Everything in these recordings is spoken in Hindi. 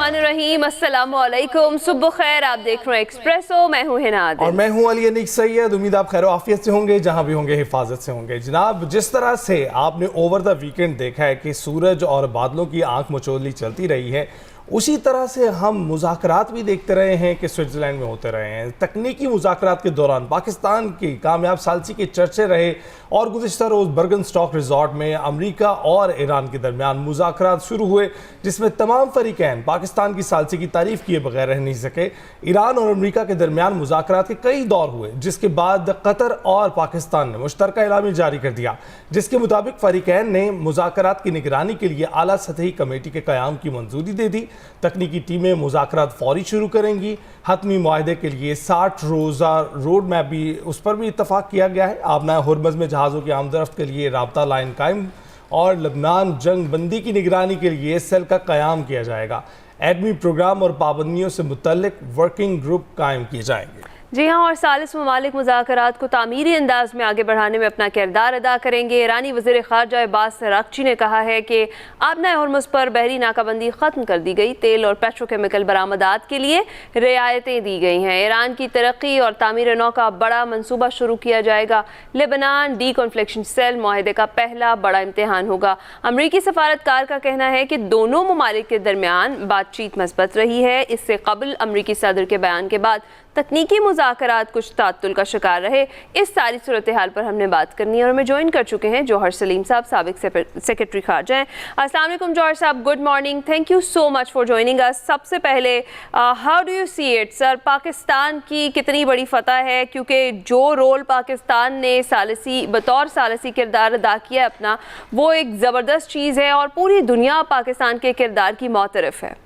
बिस्मिल्लाहिर्रहमानिर्रहीम, अस्सलाम वालेकुम, सुबह खैर। आप देख रहे हैं एक्सप्रेसो, मैं हूं हिना आदिल और मैं हूं अली अनीक सैयद। उम्मीद आप खैर आफियत से होंगे, जहां भी होंगे हिफाजत से होंगे। जनाब, जिस तरह से आपने ओवर द वीकेंड देखा है कि सूरज और बादलों की आंख मचोली चलती रही है, उसी तरह से हम मुज़ाकरात भी देखते रहे हैं कि स्विट्ज़रलैंड में होते रहे हैं। तकनीकी मुज़ाकरात के दौरान पाकिस्तान की कामयाब सालसी के चर्चे रहे और गुज़िश्ता रोज़ बर्गन स्टॉक रिजॉर्ट में अमेरिका और ईरान के दरमियान मुज़ाकरात शुरू हुए, जिसमें तमाम फरीकैन पाकिस्तान की सालसी की तारीफ़ किए बगैर रह नहीं सके। ईरान और अमेरिका के दरमियान मुज़ाकरात के कई दौर हुए, जिसके बाद कतर और पाकिस्तान ने मुश्तरका एलामी जारी कर दिया, जिसके मुताबिक फरीकैन ने मुज़ाकरात की निगरानी के लिए आला सतही कमेटी के क़याम की मंजूरी दे दी। तकनीकी टीमें मुज़ाकरात फौरी शुरू करेंगी। हतमी मुआहदे के लिए 60 रोज़ा रोड मैप भी, उस पर भी इत्तफाक किया गया है। आबना हुर्मुज़ में जहाज़ों की आमदरफ्त के लिए राब्ता लाइन कायम और लबनान जंग बंदी की निगरानी के लिए सेल का क़याम किया जाएगा। एडमी प्रोग्राम और पाबंदियों से मुतल्लिक वर्किंग ग्रुप कायम किए जाएंगे। जी हाँ, और सालिस ममालिक मुज़ाकरात को तामीरी अंदाज में आगे बढ़ाने में अपना किरदार अदा करेंगे। ईरानी वज़ीर ख़ारजा अब्बास अराग़ची ने कहा है कि आबना हुर्मुज़ पर बहरी नाकाबंदी ख़त्म कर दी गई। तेल और पेट्रोकेमिकल बरामदात के लिए रियायतें दी गई हैं। ईरान की तरक्की और तामीर नौ का बड़ा मनसूबा शुरू किया जाएगा। लेबनान डी कॉन्फ्लिक्शन सेल मुआहदे का पहला बड़ा इम्तहान होगा। अमरीकी सफारतकार का कहना है कि दोनों ममालिक के दरमियान बातचीत मस्बत रही है। इससे कबल अमरीकी सदर के बयान के बाद तकनीकी मुज़ाकरात कुछ तात्तुल का शिकार रहे। इस सारी सूरत हाल पर हमने बात करनी है और हमें ज्वाइन कर चुके हैं जौहर सलीम साहब, साबिक सेक्रेटरी खारजा हैं। अस्सलाम वालेकुम जौहर साहब, good morning, thank you so much for joining us. सबसे पहले how do you see it sir, Pakistan की कितनी बड़ी फतह है, क्योंकि जो रोल पाकिस्तान ने सालसी बतौर सालसी किरदार अदा किया है अपना, वो एक ज़बरदस्त चीज़ है और पूरी दुनिया पाकिस्तान के किरदार की मुतरफ है।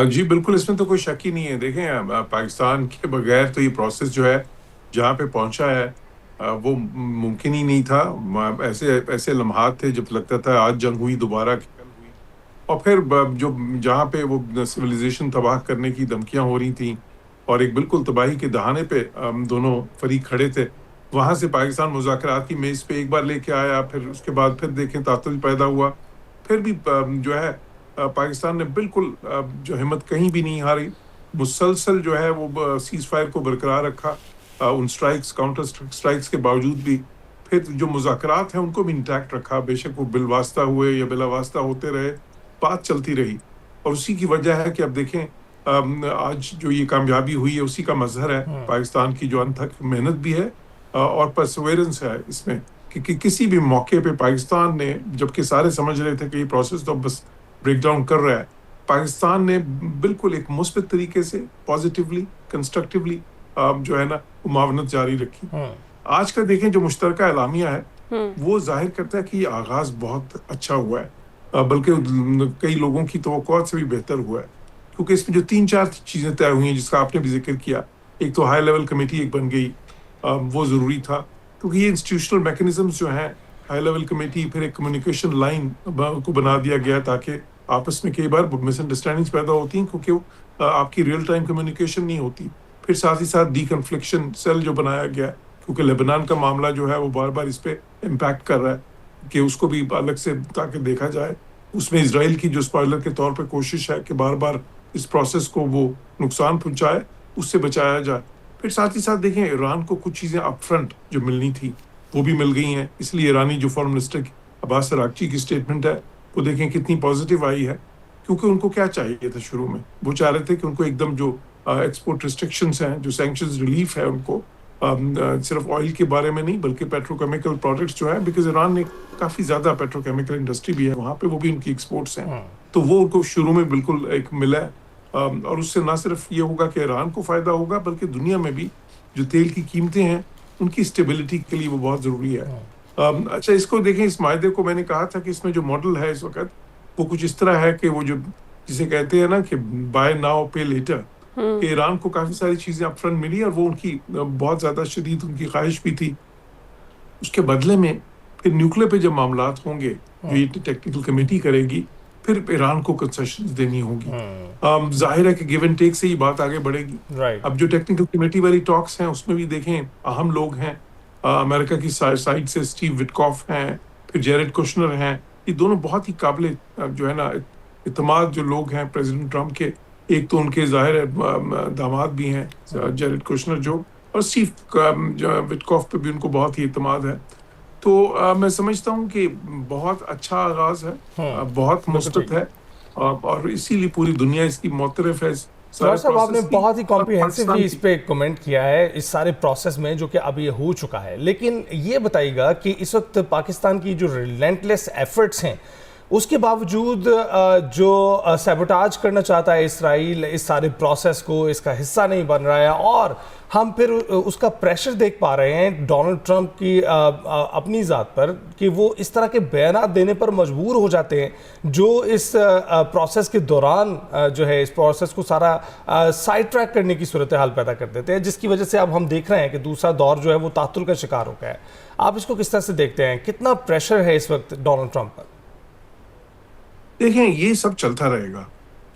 जी बिल्कुल, इसमें तो कोई शक ही नहीं है। देखें, पाकिस्तान के बगैर तो ये प्रोसेस जो है जहाँ पे पहुँचा है वो मुमकिन ही नहीं था। ऐसे ऐसे लम्हात थे जब लगता था आज जंग हुई, दोबारा कल हुई, और फिर जो जहाँ पे वो सिविलाइजेशन तबाह करने की धमकियाँ हो रही थी और एक बिल्कुल तबाही के दहाने पे दोनों फरीक खड़े थे, वहाँ से पाकिस्तान मुज़ाकरात की मेज़ पे एक बार लेके आया, फिर उसके बाद फिर देखें तातुल पैदा हुआ। फिर भी जो है पाकिस्तान ने बिल्कुल जो हिम्मत कहीं भी नहीं हारी, मुसलसल जो है वो सीज़ फायर को बरकरार रखा। उन स्ट्राइक्स, काउंटर स्ट्राइक्स के बावजूद भी फिर जो मुज़ाकरात हैं उनको भी इंटैक्ट रखा। बेशक वो बिलवास्ता हुए या बिलावास्ता होते रहे, बात चलती रही, और उसी की वजह है कि अब देखें आज जो ये कामयाबी हुई है उसी का मजहर है पाकिस्तान की जो अनथक मेहनत भी है और परसवेरेंस है इसमें कि किसी भी मौके पे पाकिस्तान ने, जबकि सारे समझ रहे थे कि ये प्रोसेस तो बस ब्रेक डाउन कर रहा है, पाकिस्तान ने बिल्कुल एक मुस्बित तरीके से पॉजिटिवली, कंस्ट्रक्टिवली जो है ना मुआवनत जारी रखी। आज का देखें जो मुश्तरका एलामिया है वो जाहिर करता है कि ये आगाज बहुत अच्छा हुआ है, बल्कि कई लोगों की तवक्कुआत से भी बेहतर हुआ है, क्योंकि इसमें जो 3-4 चीजें तय हुई हैं जिसका आपने भी जिक्र किया। एक तो हाई लेवल कमेटी एक बन गई, वो जरूरी था क्योंकि ये इंस्टीट्यूशनल मैकेनिज्म्स जो हैं, हाई लेवल कमेटी, फिर एक कम्युनिकेशन लाइन को बना दिया गया ताकि आपस में कई बार मिसअंडरस्टैंडिंग्स पैदा होती हैं क्योंकि आपकी रियल टाइम कम्युनिकेशन नहीं होती। फिर साथ ही साथ डी कन्फ्लिक्शन सेल जो बनाया गया, क्योंकि लेबनान का मामला जो है वो बार बार इस पे इम्पैक्ट कर रहा है कि उसको भी अलग से ताकि देखा जाए। उसमें इसराइल की जो स्पॉइलर के तौर पर कोशिश है कि बार बार इस प्रोसेस को वो नुकसान पहुंचाए, उससे बचाया जाए। फिर साथ ही साथ देखें, ईरान को कुछ चीज़ें अपफ्रंट जो मिलनी थी वो भी मिल गई हैं, इसलिए ईरानी जो फॉरेन मिनिस्टर अब्बास अराग़ची की स्टेटमेंट है वो देखें कितनी पॉजिटिव आई है, क्योंकि उनको क्या चाहिए था शुरू में, वो चाह रहे थे कि उनको एकदम जो एक्सपोर्ट रिस्ट्रिक्शंस हैं, जो सैंक्शंस रिलीफ है उनको सिर्फ ऑयल के बारे में नहीं बल्कि पेट्रोकेमिकल प्रोडक्ट्स जो है, बिकॉज ईरान ने काफ़ी ज़्यादा पेट्रोकेमिकल इंडस्ट्री भी है वहाँ पे, वो भी उनकी एक्सपोर्ट्स हैं, तो वो उनको शुरू में बिल्कुल एक मिला है। और उससे ना सिर्फ ये होगा कि ईरान को फ़ायदा होगा बल्कि दुनिया में भी जो तेल की कीमतें हैं उनकी स्टेबिलिटी के लिए वो बहुत ज़रूरी है। अच्छा, इसको देखें, इस मायदे को मैंने कहा था कि इसमें जो मॉडल है इस वक्त वो कुछ इस तरह है कि वो जो जिसे कहते हैं ना कि बाय नाउ पे लेटर, कि ईरान को काफ़ी सारी चीज़ें अपफ्रंट मिली और वो उनकी बहुत ज़्यादा शदीद उनकी ख्वाहिश भी थी। उसके बदले में फिर न्यूक्लियर पे जब मामलात होंगे जो ये टेक्निकल कमेटी करेगी, फिर ईरान को कंसेशंस देनी होगी। जाहिर है कि गिव एंड टेक से ही बात आगे बढ़ेगी। अब जो टेक्निकल कमेटी वाली टॉक्स हैं उसमें भी देखें अहम लोग हैं, अमेरिका की साइड से स्टीव विटकॉफ हैं, फिर जेरेड कुशनर हैं, ये दोनों बहुत ही काबिल जो है ना इत्तेमाद जो लोग हैं प्रेसिडेंट ट्रम्प के, एक तो उनके जाहिर है दामाद भी हैं जेरेड कुशनर जो, और स्टीव विटकॉफ पे भी उनको बहुत ही इत्तेमाद है। तो मैं समझता हूँ कि बहुत अच्छा आगाज है, बहुत मुस्बत है, और इसीलिए पूरी दुनिया इसकी मोतरफ है। जौहर साहब, आपने बहुत ही कॉम्प्रिहेंसिवली इस पे कमेंट किया है इस सारे प्रोसेस में जो कि अब ये हो चुका है, लेकिन ये बताइएगा कि इस वक्त पाकिस्तान की जो रिलेंटलेस एफर्ट्स हैं उसके बावजूद जो सैबोटाज करना चाहता है इसराइल इस सारे प्रोसेस को, इसका हिस्सा नहीं बन रहा है, और हम फिर उसका प्रेशर देख पा रहे हैं डोनाल्ड ट्रंप की अपनी ज़ात पर कि वो इस तरह के बयानात देने पर मजबूर हो जाते हैं जो इस प्रोसेस के दौरान जो है इस प्रोसेस को सारा साइड ट्रैक करने की सूरत हाल पैदा कर देते हैं, जिसकी वजह से अब हम देख रहे हैं कि दूसरा दौर जो है वो तातुल का शिकार हो गया है। आप इसको किस तरह से देखते हैं, कितना प्रेशर है इस वक्त डोनाल्ड ट्रंप पर? देखें, ये सब चलता रहेगा।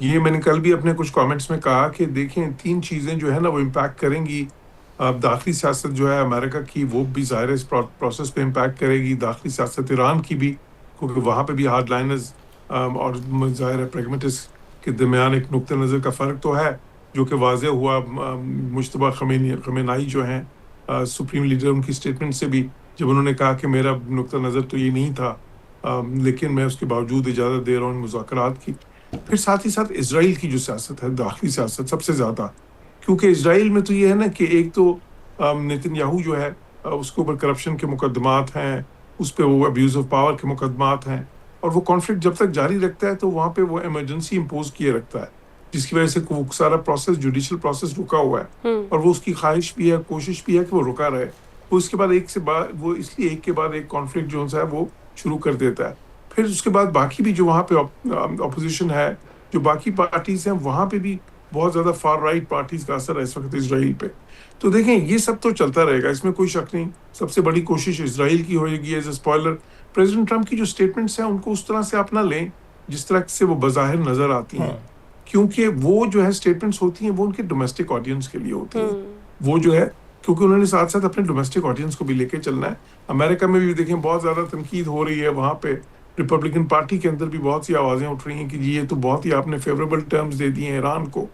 ये मैंने कल भी अपने कुछ कमेंट्स में कहा कि देखें, 3 चीजें जो है ना वो इम्पैक्ट करेंगी। दाखिली सियासत जो है अमेरिका की, वो भी ज़ाहिर इस प्रोसेस पे इम्पैक्ट करेगी। दाखिली सियासत ईरान की भी, क्योंकि वहाँ पे भी हार्ड लाइनर्स और ज़ाहिर है प्रैग्मेटिस्ट के दरमियान एक नुक्ते नज़र का फ़र्क तो है, जो कि वाज़े हुआ मुश्तबा खमेनाई जो हैं सुप्रीम लीडर, उनकी स्टेटमेंट से भी, जब उन्होंने कहा कि मेरा नुक्ता नज़र तो ये नहीं था, लेकिन मैं उसके बावजूद इजाज़त दे रहा हूँ मुज़ाकरात की। फिर साथ ही साथ इसराइल की जो सियासत है, दाखिली सियासत सबसे ज़्यादा, क्योंकि इसराइल में तो ये है ना कि एक तो नेतन्याहू जो है उसके ऊपर करप्शन के मुकदमात हैं, उस पर वो अब्यूज़ ऑफ पावर के मुकदमात हैं, और वो कॉन्फ्लिक्ट जब तक जारी रखता है तो वहाँ पे वो इमरजेंसी इम्पोज किए रखता है, जिसकी वजह से वो सारा प्रोसेस, जुडिशल प्रोसेस रुका हुआ है। और वो उसकी ख्वाहिश भी है, कोशिश भी है कि वो रुका रहे। वो इसके बाद वो इसलिए एक के बाद एक कॉन्फ्लिक्ट जो है वो शुरू कर देता है। फिर उसके बाद बाकी भी जो वहाँ पे अपोजिशन है, जो बाकी पार्टीज हैं, वहाँ पे भी बहुत ज़्यादा फार राइट पार्टीज का असर है इस वक्त इसराइल पे। तो देखें, ये सब तो चलता रहेगा, इसमें कोई शक नहीं। सबसे बड़ी कोशिश इसराइल की होगी। As a spoiler, president Trump की जो स्टेटमेंट्स हैं उनको उस तरह से आप ना लें जिस तरह से वो बज़ाहिर नजर आती हैं, क्योंकि वो जो है स्टेटमेंट्स होती हैं वो उनके डोमेस्टिक ऑडियंस के लिए होती हैं। वो जो है, क्योंकि उन्होंने साथ साथ अपने डोमेस्टिक ऑडियंस को भी लेके चलना है। अमेरिका में भी देखें बहुत ज़्यादा तनकीद हो रही है, वहाँ पे रिपब्लिकन पार्टी के अंदर भी बहुत सी आवाज़ें उठ रही हैं कि ये तो बहुत ही आपने फेवरेबल टर्म्स दे दिए हैं ईरान को।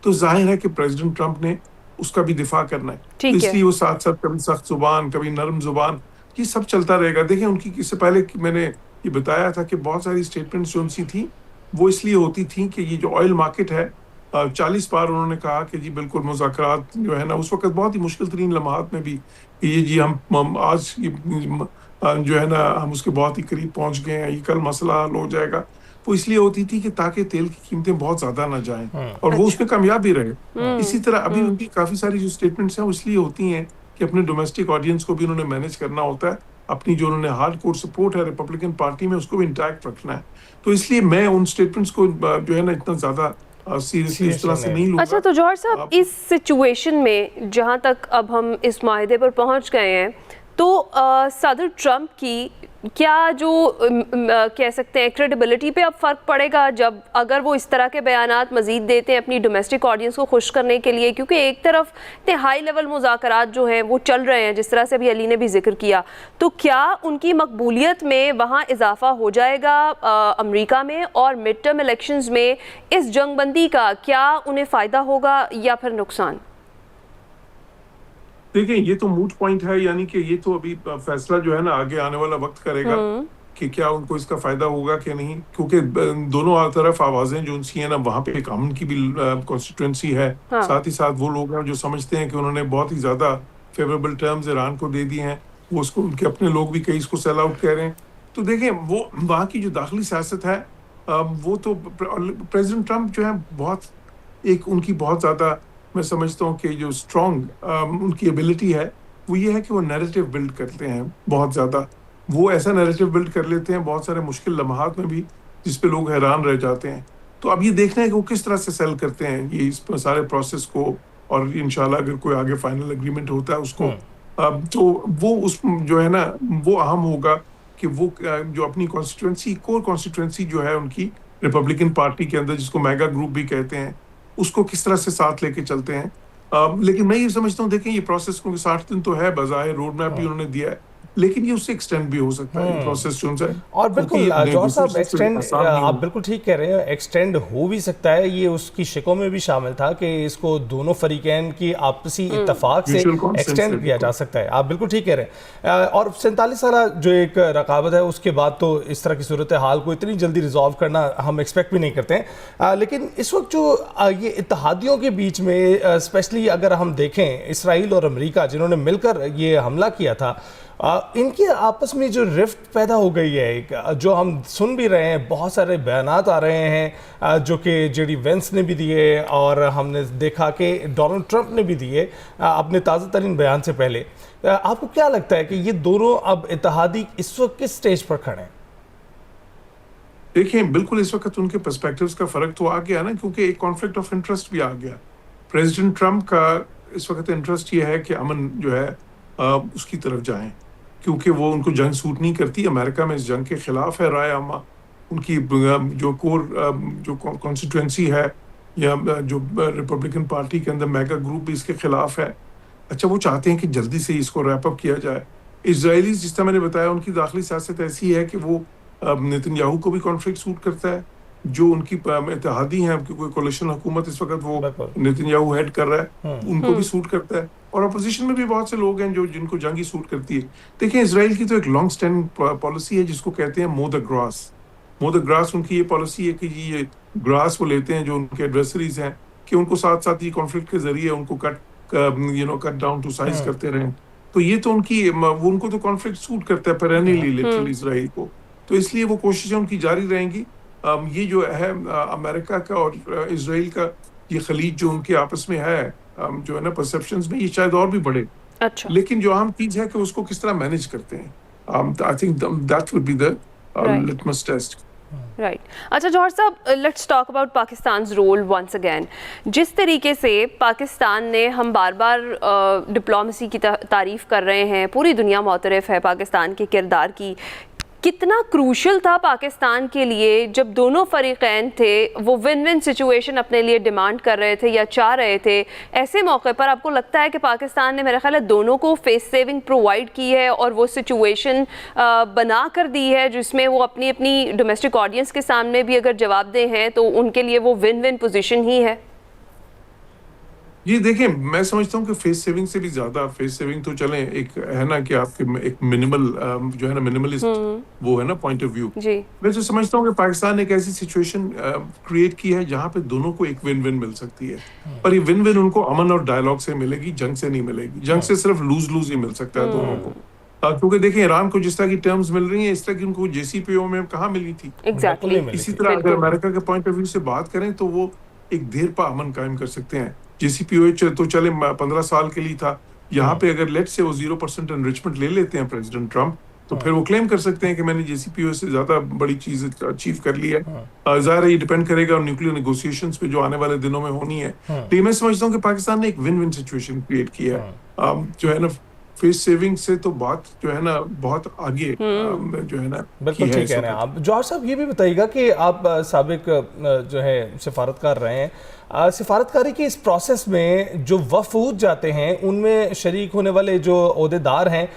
तो जाहिर है कि प्रेसिडेंट ट्रंप ने उसका भी दिफा करना है, तो इसलिए वो साथ साथ कभी सख्त जुबान, कभी नरम जुबान, ये सब चलता रहेगा। देखें, उनकी इससे पहले मैंने ये बताया था कि बहुत सारी स्टेटमेंट्स जो उनसी थी वो इसलिए होती थी कि ये जो ऑयल मार्केट है, 40 बार उन्होंने कहा कि जी बिल्कुल मुज़ाकरात जो है ना, उस वक्त बहुत ही मुश्किल तरीन लम्हात में भी, ये जी हम आज जो है ना हम उसके बहुत ही करीब पहुंच गए हैं, ये कल मसला हल हो जाएगा। वो इसलिए होती थी कि ताकि तेल की कीमतें बहुत ज्यादा ना जाएं, और वो उसमें कामयाब भी रहे। इसी तरह अभी उनकी काफी सारी जो स्टेटमेंट्स हैं वो इसलिए होती हैं कि अपने डोमेस्टिक ऑडियंस को भी उन्होंने मैनेज करना होता है, अपनी जो उन्होंने हार्ड कोर सपोर्ट है रिपब्लिकन पार्टी में उसको भी इंटैक्ट रखना है। तो इसलिए मैं उन स्टेटमेंट्स को जो है ना इतना ज्यादा सीरियसली उस तरह से नहीं लूंगा। अच्छा, तो जौहर साहब, इस सिचुएशन में जहां तक अब हम इस माहदे पर पहुंच गए हैं, तो सदर ट्रंप की क्या जो कह सकते हैं क्रेडिबिलिटी पे अब फ़र्क पड़ेगा जब अगर वो इस तरह के बयानात मज़ीद देते हैं अपनी डोमेस्टिक ऑडियंस को खुश करने के लिए, क्योंकि एक तरफ इतने हाई लेवल मुज़ाकरात जो हैं वो चल रहे हैं, जिस तरह से अभी अली ने भी जिक्र किया, तो क्या उनकी मकबूलियत में वहाँ इजाफा हो जाएगा अमेरिका में, और मिड टर्म इलेक्शंस में इस जंगबंदी का क्या उन्हें फ़ायदा होगा या फिर नुकसान? देखिए, ये तो मूट पॉइंट है, यानी कि ये तो अभी फैसला जो है ना आगे आने वाला वक्त करेगा कि क्या उनको इसका फायदा होगा कि नहीं, क्योंकि दोनों तरफ आवाजें जो उनसी हैं ना, वहाँ पे एक अमन की भी कॉन्स्टिट्यूंसी है। साथ ही साथ वो लोग हैं जो समझते हैं कि उन्होंने बहुत ही ज्यादा फेवरेबल टर्म्स ईरान को दे दिए हैं, वो उसको, उनके अपने लोग भी कई इसको सेल आउट कह रहे हैं। तो देखें, वो वहाँ की जो दाखिली सियासत है, वो तो प्रेसिडेंट ट्रंप जो है बहुत एक उनकी बहुत ज्यादा, मैं समझता हूँ कि जो स्ट्रॉन्ग उनकी एबिलिटी है वो ये है कि वो नैरेटिव बिल्ड करते हैं बहुत ज़्यादा। वो ऐसा नैरेटिव बिल्ड कर लेते हैं बहुत सारे मुश्किल लम्हात में भी, जिस पे लोग हैरान रह जाते हैं। तो अब ये देखना है कि वो किस तरह से सेल करते हैं ये इस सारे प्रोसेस को, और इंशाल्लाह अगर कोई आगे फाइनल एग्रीमेंट होता है उसको, तो वो उस जो है ना वो अहम होगा कि वो जो अपनी कॉन्स्टिट्यूंसी, कोर कॉन्स्टिट्यूंसी जो है उनकी रिपब्लिकन पार्टी के अंदर, जिसको मेगा ग्रुप भी कहते हैं, उसको किस तरह से साथ लेके चलते हैं। लेकिन मैं ये समझता हूँ, देखें ये प्रोसेस, क्योंकि 60 दिन तो है, बज़ाहिर रोड मैप भी उन्होंने दिया है, लेकिन ये उससे एक्सटेंड भी हो सकता है प्रोसेस जो है। और बिल्कुल जौहर साहब एक्सटेंड आप बिल्कुल ठीक कह रहे हैं, एक्सटेंड हो भी सकता है। ये उसकी शिकों में भी शामिल था कि इसको दोनों फरीकैन की आपसी इत्तफाक से एक्सटेंड किया जा सकता है। आप बिल्कुल ठीक कह रहे हैं। और 47 साल जो एक रकाबत है उसके बाद तो इस तरह की सूरत हाल को इतनी जल्दी रिजॉल्व करना हम एक्सपेक्ट भी नहीं करते हैं। लेकिन इस वक्त जो ये इत्तेहादियों के बीच में स्पेशली अगर हम देखें इसराइल और अमेरिका जिन्होंने मिलकर ये हमला किया था, इनके आपस में जो रिफ्ट पैदा हो गई है, एक जो हम सुन भी रहे हैं, बहुत सारे बयानात आ रहे हैं जो कि जेडी वेंस ने भी दिए और हमने देखा कि डोनाल्ड ट्रंप ने भी दिए अपने ताज़ा तरीन बयान से पहले। आपको क्या लगता है कि ये दोनों अब इत्तेहादी इस वक्त किस स्टेज पर खड़े हैं? देखिए, बिल्कुल इस वक्त उनके पर्सपेक्टिव्स का फर्क तो आ गया ना, क्योंकि एक कॉन्फ्लिक्ट ऑफ इंटरेस्ट भी आ गया। प्रेसिडेंट ट्रंप का इस वक्त इंटरेस्ट ये है कि अमन जो है उसकी तरफ जाएं, क्योंकि वो उनको जंग सूट नहीं करती। अमेरिका में इस जंग के खिलाफ है राय आमा, उनकी जो कोर जो कॉन्स्टिट्यूंसी है या जो रिपब्लिकन पार्टी के अंदर मेगा ग्रुप भी इसके खिलाफ है। अच्छा, वो चाहते हैं कि जल्दी से इसको रैप अप किया जाए। इजरायली, जिस तरह मैंने बताया, उनकी दाखिली सियासत ऐसी है कि वो नेतन्याहू को भी कॉन्फ्लिक्ट सूट करता है, जो उनकी इत्तेहादी हैं, क्योंकि कोalition हुकूमत इस वक्त वो नेतन्याहू हेड कर रहा है, उनको भी सूट करता है। और अपोजिशन में भी बहुत से लोग हैं जो जिनको जंगी सूट करती है। देखिए, इजराइल की तो एक लॉन्ग स्टैंडिंग पॉलिसी है जिसको कहते हैं मो द ग्रास। मो द ग्रास उनकी ये पॉलिसी है कि ये ग्रास वो लेते हैं जो उनके एडवर्सरीज हैं, कि उनको साथ साथ ये कॉन्फ्लिक्ट के जरिए उनको कट डाउन टू साइज करते रहें। तो ये तो उनको तो कॉन्फ्लिक्ट सूट करता है पेरेनियली, लिटरली इजराइल को। तो इसलिए वो कोशिशें उनकी जारी रहेंगी। ये जो है अमेरिका का और इजराइल का ये खलीज जो उनके आपस में है, जो है ना परसेप्शंस में, ये शायद और भी बढ़े। अच्छा, लेकिन जो अहम चीज है कि उसको किस तरह मैनेज करते हैं, I think that would be the litmus test. Right. अच्छा जौहर साहब, let's talk about Pakistan role once again. जिस तरीके से पाकिस्तान ने, हम बार बार डिप्लोमेसी की तारीफ़ कर रहे हैं, पूरी दुनिया मुतरफ़ है पाकिस्तान के किरदार की, कितना क्रूशल था पाकिस्तान के लिए जब दोनों फरीकैन थे वो विन विन सिचुएशन अपने लिए डिमांड कर रहे थे या चाह रहे थे। ऐसे मौके पर आपको लगता है कि पाकिस्तान ने, मेरा ख्याल है, दोनों को फेस सेविंग प्रोवाइड की है और वो सिचुएशन बना कर दी है जिसमें वो अपनी अपनी डोमेस्टिक ऑडियंस के सामने भी अगर जवाब दे हैं तो उनके लिए वो विन विन पोजीशन ही है। ये देखें, मैं समझता हूँ कि फेस सेविंग से भी ज्यादा, फेस सेविंग तो चलें, एक है ना कि आपके एक मिनिमल जो है ना मिनिमलिस्ट वो है ना पॉइंट ऑफ व्यू। मैं तो समझता हूँ कि पाकिस्तान ने एक ऐसी सिचुएशन क्रिएट की है जहाँ पे दोनों को एक विन विन मिल सकती है। पर ये विन विन उनको अमन और डायलॉग से मिलेगी, जंग से नहीं मिलेगी। जंग से सिर्फ लूज लूज ही मिल सकता है दोनों को। क्योंकि देखें, ईरान को जिस तरह की टर्म्स मिल रही हैं, इस तरह की उनको JCPOA में कहाँ मिली थी। एग्जैक्टली। इसी तरह अगर अमेरिका के पॉइंट ऑफ व्यू से बात करें तो वो एक देर पा अमन कायम कर सकते हैं। JCPOA तो चले 15 साल के लिए था। यहाँ पे अगर लेट्स से वो 0% एनरिचमेंट ले लेते हैं प्रेसिडेंट ट्रंप, तो फिर वो क्लेम कर सकते हैं कि मैंने JCPOA से ज्यादा बड़ी चीज अचीव कर ली है। जाहिर है ये डिपेंड करेगा न्यूक्लियर नेगोशिएशंस पे जो आने वाले दिनों में होनी है। लेकिन मैं समझता हूँ कि पाकिस्तान ने एक विन विन सिचुएशन क्रिएट की है। जो है ना फेस सेविंग से तो बात जो है ना बहुत आगे जो है ना। बिल्कुल ठीक कह रहे हैं आप। जौहर साहब, ये भी बताइएगा कि आप साबिक जो है सिफारतकार रहे हैं, सिफारतकारी के इस प्रोसेस में जो वफूद जाते हैं उनमें शरीक होने वाले जो ओहदेदार हैं,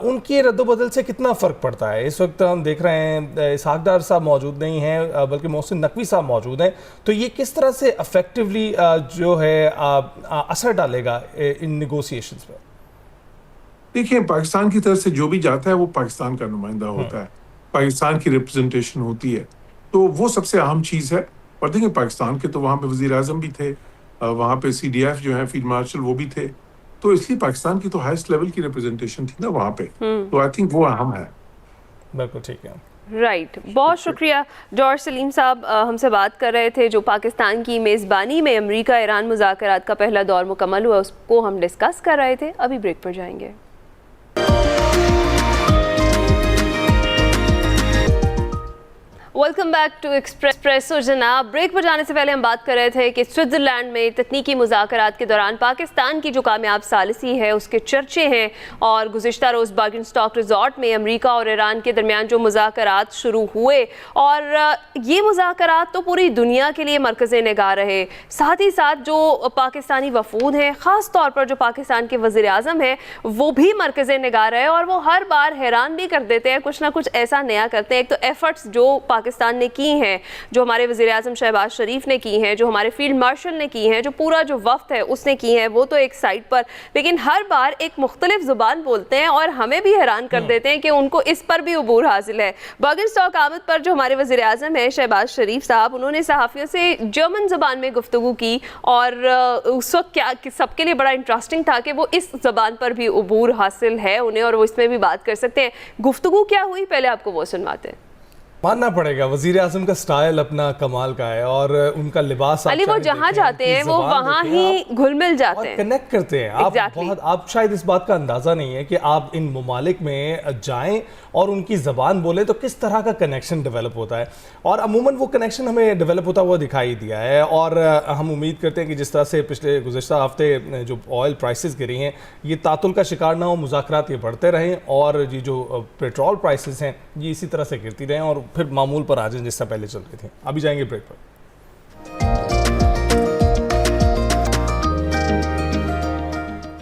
उनकी रद्दोबदल से कितना फ़र्क पड़ता है? इस वक्त हम देख रहे हैं इसहाक डार साहब मौजूद नहीं हैं, बल्कि मोहसिन नकवी साहब मौजूद हैं। तो ये किस तरह से इफेक्टिवली जो है असर डालेगा इन निगोसिएशंस पर? देखिए, पाकिस्तान की तरफ से जो भी जाता है वो पाकिस्तान का नुमाइंदा होता है, पाकिस्तान की रिप्रेजेंटेशन होती है, तो वो सबसे अहम चीज़ है। और देखिए, पाकिस्तान के तो वहाँ पे वज़ीर आज़म भी थे, वहाँ पे CDF जो है फील्ड मार्शल वो भी थे, तो इसलिए पाकिस्तान की तो हाईएस्ट लेवल की रिप्रेजेंटेशन थी ना वहाँ पे। तो आई थिंक वो अहम है। बिल्कुल ठीक है। राइट। बहुत शुक्रिया जौहर सलीम साहब, हमसे बात कर रहे थे। जो पाकिस्तान की मेज़बानी में अमेरिका ईरान मुज़ाकरात का पहला दौर मुकम्मल हुआ, उसको हम डिस्कस कर रहे थे। अभी ब्रेक पर जाएंगे। वेलकम बैक टू एक्सप्रेसो जनाब। ब्रेक पर जाने से पहले हम बात कर रहे थे कि स्विट्ज़रलैंड में तकनीकी मुज़ाकरात के दौरान पाकिस्तान की जो कामयाब सालिसी है उसके चर्चे हैं, और गुज़िश्ता रोज़ बागिंगस्टॉक रिजॉर्ट में अमेरिका और ईरान के दरमियान जो मुज़ाकरात शुरू हुए, और ये मुज़ाकरात तो पूरी दुनिया के लिए मरकज़ निगाह रहे। साथ ही साथ जो पाकिस्तानी वफूद हैं, ख़ास तौर पर जो पाकिस्तान के वज़ीर-ए-आज़म हैं, वो भी मरकज़ निगाह रहे, और वो हर बार हैरान भी कर देते हैं, कुछ ना कुछ ऐसा नया करते हैं। एक तो एफर्ट्स जो पाकिस्तान ने की हैं, जो हमारे वज़ीर-ए-आज़म शहबाज शरीफ ने की हैं, जो हमारे फील्ड मार्शल ने की हैं, जो पूरा जो वफ्द है उसने की हैं, वो तो एक साइड पर, लेकिन हर बार एक मुख्तलिफ ज़ुबान बोलते हैं और हमें भी हैरान कर देते हैं कि उनको इस पर भी उबूर हासिल है। बागिंगस्टॉक आमद पर जो हमारे वज़ीर-ए-आज़म हैं शहबाज शरीफ साहब, उन्होंने सहाफ़ियों से जर्मन ज़बान में गुफ्तगू की, और उस वक्त क्या सबके लिए बड़ा इंटरेस्टिंग था कि वो इस ज़बान पर भी उबूर हासिल है उन्हें, और वो इसमें भी बात कर सकते हैं। गुफ्तगू क्या हुई, पहले आपको वो सुनवाते हैं। मानना पड़ेगा वजीर आजम का स्टाइल अपना कमाल का है, और उनका लिबास अली वो जहाँ जाते हैं वो वहाँ ही घुल मिल जाते हैं, कनेक्ट करते हैं। आप शायद इस बात का अंदाजा नहीं है कि आप इन ममालिक में जाएं और उनकी ज़बान बोले तो किस तरह का कनेक्शन डेवलप होता है, और अमूमन वो कनेक्शन हमें डेवलप होता हुआ दिखाई दिया है। और हम उम्मीद करते हैं कि जिस तरह से पिछले गुज़िश्ता हफ्ते जो ऑयल प्राइसेस गिरी हैं, ये तातुल का शिकार ना हो, मुज़ाकरात ये बढ़ते रहें, और ये जो पेट्रोल प्राइसेस हैं ये इसी तरह से गिरती रहें और फिर मामूल पर आ जाए जिससे पहले चल रहे थे। अभी जाएंगे ब्रेक पर।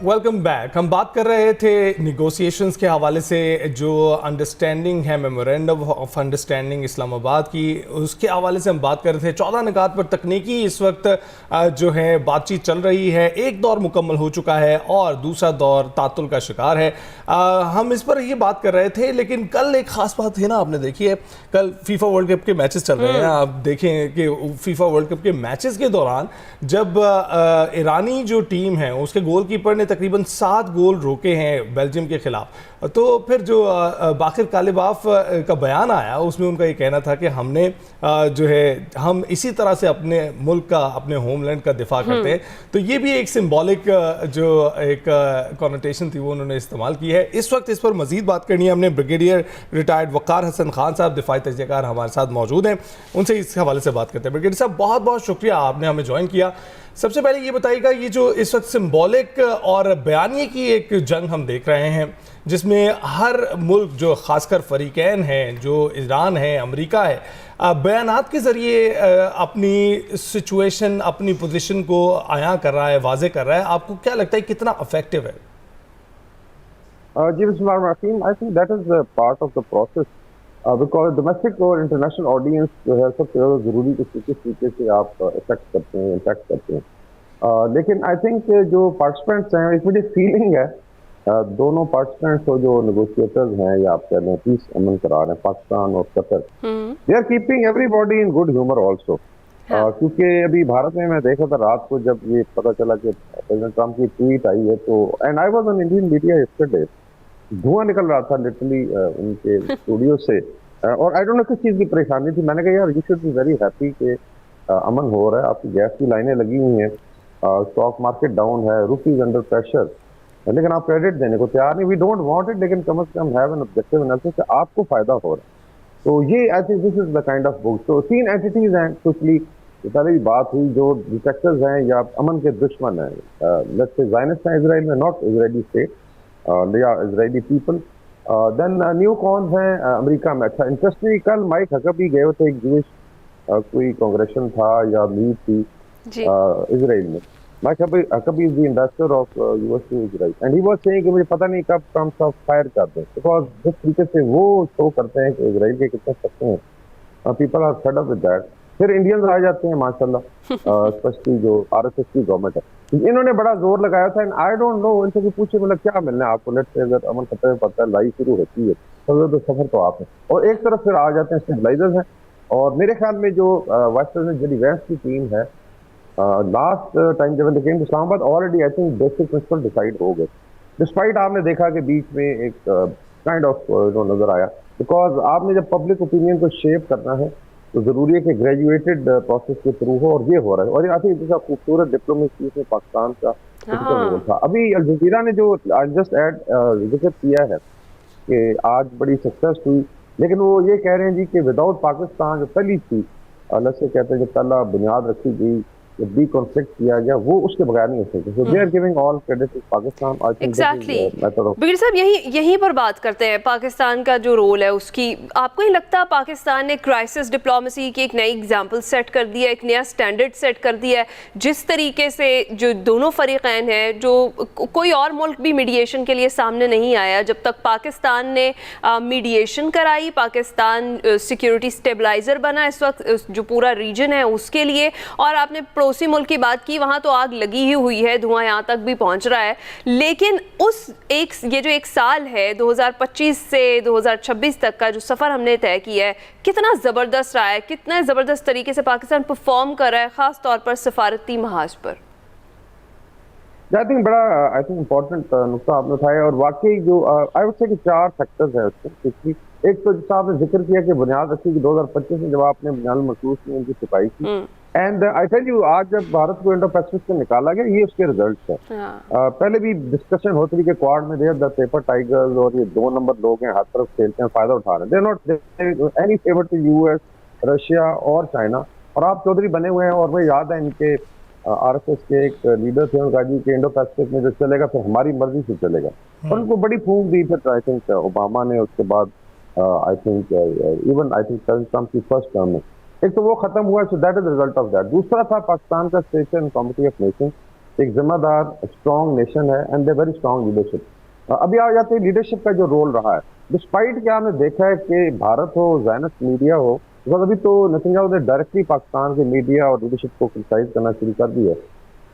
Welcome back. हम बात कर रहे थे निगोशिएशंस के हवाले से, जो अंडरस्टैंडिंग है मेमोरेंडम ऑफ अंडरस्टैंडिंग इस्लामाबाद की, उसके हवाले से हम बात कर रहे थे। 14 निकात पर तकनीकी इस वक्त जो है बातचीत चल रही है। एक दौर मुकम्मल हो चुका है और दूसरा दौर तातुल का शिकार है। हम इस पर ये बात कर रहे थे, लेकिन कल एक ख़ास बात है ना, आपने देखी है, कल फीफा वर्ल्ड कप के मैचेस चल रहे हैं। आप देखें कि फीफा वर्ल्ड कप के मैचेस के दौरान जब ईरानी जो टीम है उसके गोलकीपर ने तकरीबन 7 गोल रोके हैं बेल्जियम के खिलाफ, तो फिर जो बाकिर कालिबाफ का बयान आया उसमें उनका ये कहना था कि हमने जो है हम इसी तरह से अपने मुल्क का, अपने होमलैंड का दिफा करते हैं। तो ये भी एक सिंबॉलिक जो एक कॉनोटेशन थी वो उन्होंने इस्तेमाल की है। इस वक्त इस पर मजीद बात करनी है। हमने ब्रिगेडियर रिटायर्ड वक़ार हसन खान साहब, दिफाई तजज़ियाकार, हमारे साथ मौजूद हैं। उनसे इस हवाले से बात करते हैं। ब्रिगेडियर साहब, बहुत बहुत शुक्रिया, आपने हमें ज्वाइन किया। सबसे पहले ये बताइएगा, ये जो इस वक्त सिंबॉलिक और बयानिए की एक जंग हम देख रहे हैं, जिसमें हर मुल्क जो खासकर फरीकैन हैं, जो ईरान है, अमेरिका है, बयानात के ज़रिए अपनी सिचुएशन, अपनी पोजीशन को आया कर रहा है, वाज़े कर रहा है। आपको क्या लगता है कितना इफेक्टिव है? जी बिस्मिल्लाहिर्रहमानिर्रहीम, आई think that is part of the process, because domestic और इंटरनेशनल ऑडियंस जो है सबसे ज़्यादा ज़रूरी किस तरीके से आप इफेक्ट करते हैं, इम्पैक्ट करते हैं। लेकिन आई थिंक जो पार्टिसिपेंट्स हैं, एक बड़ी फीलिंग है, दोनों पार्टिसिपेंट्स और जो नेगोशिएटर्स हैं या आप कह रहे हैं पीस अमन करा रहे हैं, पाकिस्तान और Qatar, they are keeping everybody in good humour also. क्योंकि अभी भारत में मैं देखा था रात को जब ये पता चला कि प्रेसिडेंट ट्रम्प की ट्वीट आई है, तो and I was on Indian media yesterday, धुआं निकल रहा था लिटरली उनके स्टूडियो से, और आई डोंट नो किस चीज़ की परेशानी थी। मैंने कहा यार you should be very happy कि अमन हो रहा है, आपकी गैस की लाइनें लगी हुई हैं, स्टॉक मार्केट डाउन है, रुपीज अंडर प्रेशर, लेकिन आप क्रेडिट देने को तैयार नहीं। वी डोंट वांट इट, लेकिन कम से come have an objective analysis से आपको फायदा हो रहा है। तो ये I think this is the kind of book. तो 3 एंटिटीज हैं, कुछली पहले भी बात हुई, जो डिटेक्टर्स हैं या अमन के दुश्मन हैं, लेट्स से ज़ायनिस्ट हैं इजराइल में, नॉट इजरायली स्टेट या Israeli people. Then neocons हैं अमेरिका में। अच्छा इंटरेस्टिंग, कल माइक हकबी गए थे, एक जूश कोई कांग्रेशन था या मीट थी इजराइल में। Mike Huckabee is the investor of US to Israel, and he was saying कि मुझे पता नहीं कब ट्रम्प साहब फायर कर दें, बिकॉज जिस तरीके से वो शो करते हैं कि इजराइल के कितने सकते हैं, people are fed up with that. फिर इंडियंस आ जाते हैं माशाल्लाह, स्पेशली जो आरएसएस की गवर्नमेंट है, इन्होंने बड़ा जोर लगाया था। एंड आई डोंट नो, इनसे भी पूछे मतलब क्या मिलना है आपको, लेट्स से अगर अमन खतरे में पड़ता है, लड़ाई शुरू होती है तो सफर तो आप है, और एक तरफ फिर आ जाते हैं स्टेबलाइजर्स हैं। और मेरे ख्याल में जो वाइस प्रेसिडेंट जेडी वैंस की टीम है, लास्ट टाइम जब they came to Islamabad, already I think basic principle decide हो गए, डिस्पाइट आपने देखा कि बीच में एक काइंड ऑफ नजर आया, बिकॉज आपने जब पब्लिक ओपिनियन को शेप करना है तो जरूरी है कि ग्रेजुएटेड प्रोसेस के थ्रू हो, और ये हो रहा है। और आई थिंक जैसा खूबसूरत डिप्लोमेसी में पाकिस्तान का रोल था। अभी अल जज़ीरा ने जो जस्ट ऐड जिक्र किया है कि आज बड़ी सक्सेस हुई लेकिन वो ये कह रहे हैं जी कि विदाउट पाकिस्तान जो पहली थी, अलग से कहते हैं, जो पहला बुनियाद रखी गई, जो डी कॉन्फ्लिक्ट किया गया, वो उसके बगैर नहीं हो सकते। So they are giving all credit to Pakistan. I think exactly method of. बिगड़ साहब यहीं पर बात करते हैं पाकिस्तान का जो रोल है उसकी। आपको ही लगता है पाकिस्तान ने क्राइसिस डिप्लोमेसी की एक नई एग्जांपल सेट कर दिया, एक नया स्टैंडर्ड सेट कर दिया है, जिस तरीके से जो दोनों फरीकैन हैं, जो कोई और मुल्क भी मीडिएशन के लिए सामने नहीं आया जब तक पाकिस्तान ने मीडिएशन कराई। पाकिस्तान सिक्योरिटी स्टेबलाइजर बना इस वक्त जो पूरा रीजन है उसके लिए। और आपने पड़ोसी मुल्क की बात की, वहाँ तो आग लगी ही हुई है, धुआं यहाँ तक भी पहुँच रहा है। लेकिन ये जो एक साल है 2025 से 2026 तक का जो सफ़र हमने तय किया है, कितना ज़बरदस्त रहा है, कितना ज़बरदस्त तरीके से पाकिस्तान परफॉर्म कर रहा है, ख़ास तौर पर सफारती महाज पर। आई थिंक बड़ा इम्पोर्टेंट नुकता आपने उठाया। और वाकई जो आई वुड से कि 4 फैक्टर्स है उसके, क्योंकि एक तो जैसा आपने जिक्र किया कि बुनियाद रखी कि 2025 में जब आपने बुनियाद मखसूस में उनकी छुपाई की, एंड आई टेल यू आज जब भारत को इंडो पैसिफिक से निकाला गया, ये उसके रिजल्ट है। पहले भी डिस्कशन होती थी कि क्वाड में देर द पेपर टाइगर्स और ये 2 नंबर लोग हैं, हर तरफ खेलते हैं, फायदा उठा रहे हैं। They not any favour to US, Russia और चाइना। और आप चौधरी बने हुए हैं, और मुझे याद है इनके आरएसएस के एक लीडर थे उनका जी कि इंडो पैसिफिक में जो चलेगा फिर हमारी मर्जी से चलेगा। और उनको बड़ी फूंक दी फिर आई थिंक ओबामा ने, उसके बाद I think even I think Trump की फर्स्ट टर्म में। एक तो वो खत्म हुआ, so that is result of that. दूसरा था पाकिस्तान का स्टेशन कमिटी ऑफ नेशन, एक जिम्मेदार स्ट्रॉन्ग नेशन है and they very strong leadership. अभी आ जाते हैं लीडरशिप का जो रोल रहा है, डिस्पाइट क्या हमने देखा है कि भारत हो, ज़ायनिस्ट मीडिया हो, बिकॉज अभी तो नेतन्याहू ने डायरेक्टली पाकिस्तान के मीडिया और लीडरशिप को क्रिटिसाइज करना शुरू कर दिया है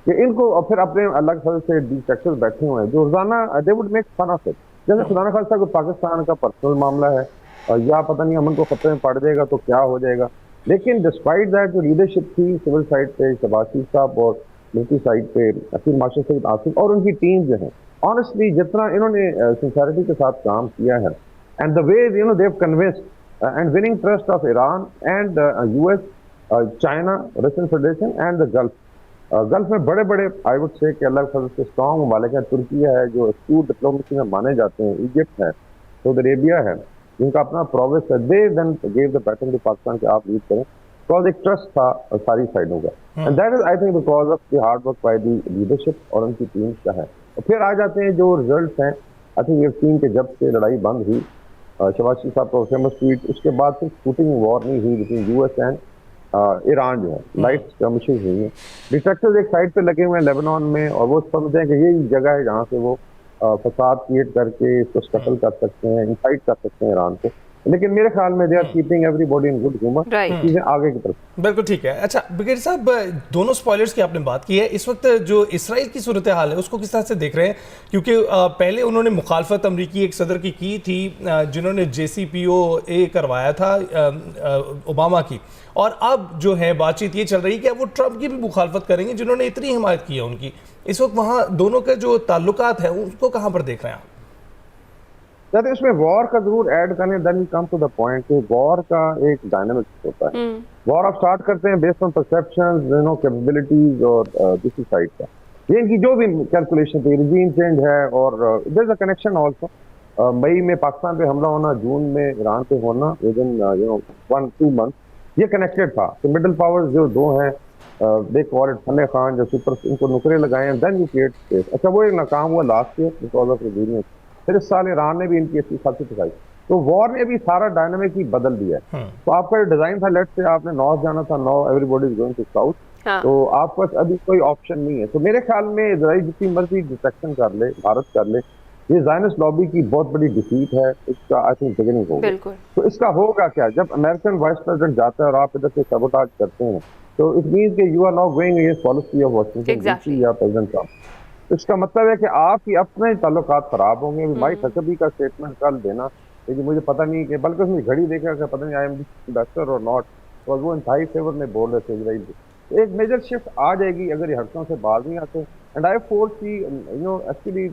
कि इनको, और फिर अपने अलग तरह से डिटेक्टर्स बैठे हुए हैं जो रोजाना they would make fun of it. जैसे खुदा न खास्ता कोई पाकिस्तान का पर्सनल मामला है या पता नहीं अमन को खतरे में पड़ जाएगा तो क्या हो जाएगा, लेकिन डिस्पाइट दैट जो लीडरशिप थी सिविल साइड पे शहबाज शरीफ साहब और मिलिट्री साइड पे अकील मार्शल सईद आसिफ और उनकी टीम जो है, ऑनेस्टली जितना इन्होंने सिंसियरिटी के साथ काम किया है and the way you know they have convinced and winning trust of Iran and US, China, Russian federation and the gulf में बड़े बड़े आई वुड से कि अल्लाह फजल से स्ट्रॉन्ग ममालिक है। तुर्किया है जो एक्सक्लूड डिप्लोमेसी में माने जाते हैं, इजिप्ट है, सऊदी अरेबिया है जिनका अपना प्रोविंस है, they then gave the baton to Pakistan के आप लीड करें। बिकॉज एक ट्रस्ट था सारी साइडों का, and that is I think because of the hard work by the leadership और उनकी टीम का है। और फिर आ जाते हैं जो रिजल्ट हैं। आई थिंक ये टीम के जब से लड़ाई बंद हुई, शहबाज शरीफ साहब का फेमस ट्वीट, उसके बाद फिर शूटिंग वॉर नहीं हुई बिटवीन यूएस एंड ईरान जो है, लाइट स्कर्मिशेस हुई हैं। डिटेक्टर्स एक साइड पे लगे हुए हैं लेबनान में, और वो समझते हैं कि यही जगह है जहाँ से वो फसाद क्रिएट करके इसको स्कटल कर सकते हैं, इंसाइट कर सकते हैं ईरान को। लेकिन मेरे ख्याल में they are keeping everybody in good humour, चीजें आगे की तरफ। बिल्कुल ठीक है। अच्छा ब्रिगेडियर साहब, दोनों स्पॉयलर्स की आपने बात की है, इस वक्त जो इसराइल की सूरत हाल है उसको किस तरह से देख रहे हैं? क्योंकि पहले उन्होंने मुखालफत अमरीकी एक सदर की थी जिन्होंने JCPOA करवाया था ओबामा की, और अब जो है बातचीत ये चल रही है कि अब वो ट्रंप की भी मुखालफत करेंगे जिन्होंने इतनी हिमायत की है उनकी। इस वक्त वहाँ दोनों के जो ताल्लुकात हैं उसको कहाँ पर देख रहे हैं आप? जैसे इसमें वॉर का जरूर ऐड करें, then we come to the point कि वॉर का एक डायनामिक्स होता है। वॉर आप स्टार्ट करते हैं based on perceptions, you know, capabilities और दूसरी साइड का ये इनकी जो भी कैलकुलेशन थी, रिजीम चेंज है और there is a connection also. मई में पाकिस्तान पे हमला होना, जून में ईरान पे होना, with in you know 1-2 month, ये कनेक्टेड था। तो मिडिल पावर्स जो दो हैं, दे कॉल इट फने खान जो सुपर, इनको नुकरे लगाए हैं, देन यू क्रिएट स्पेस। अच्छा वो एक नाकाम हुआ लास्ट ईयर बिकॉज ऑफ रिजीनियस। फिर इस साल ईरान ने भी इनकी अच्छी खासी दिखाई, तो वॉर ने भी सारा डायनामिक ही बदल दिया है। तो आपका जो डिजाइन था, लेट्स से आपने नॉर्थ जाना था, now everybody is going to south, तो आपके पास अभी कोई ऑप्शन नहीं है। तो मेरे ख्याल में इजराइल जितनी मर्जी डिस्ट्रैक्शन कर ले, भारत कर ले, ये ज़ायनिस्ट लॉबी की बहुत बड़ी डिफीट है, इसका आई थिंक बिगिनिंग होगा। तो इसका होगा क्या, जब अमेरिकन वाइस प्रेसिडेंट जाता है और आप इधर से सबोटाज करते हैं, तो इट मींस कि you are not going against policy of Washington DC या प्रेसिडेंट ट्रंप। इसका मतलब है कि आपकी अपने ताल्लुकात खराब होंगे। माइक हसबी का स्टेटमेंट कल देना, लेकिन मुझे पता नहीं कि, बल्कि उसने घड़ी देखा कि पता नहीं आई एम इन्वेस्टर और नॉट, और वो इंतहाई फेवर में बोल रहे थे इजराइल के। एक मेजर शिफ्ट आ जाएगी अगर ये हरकतों से बाज नहीं आते, and I foresee you know actually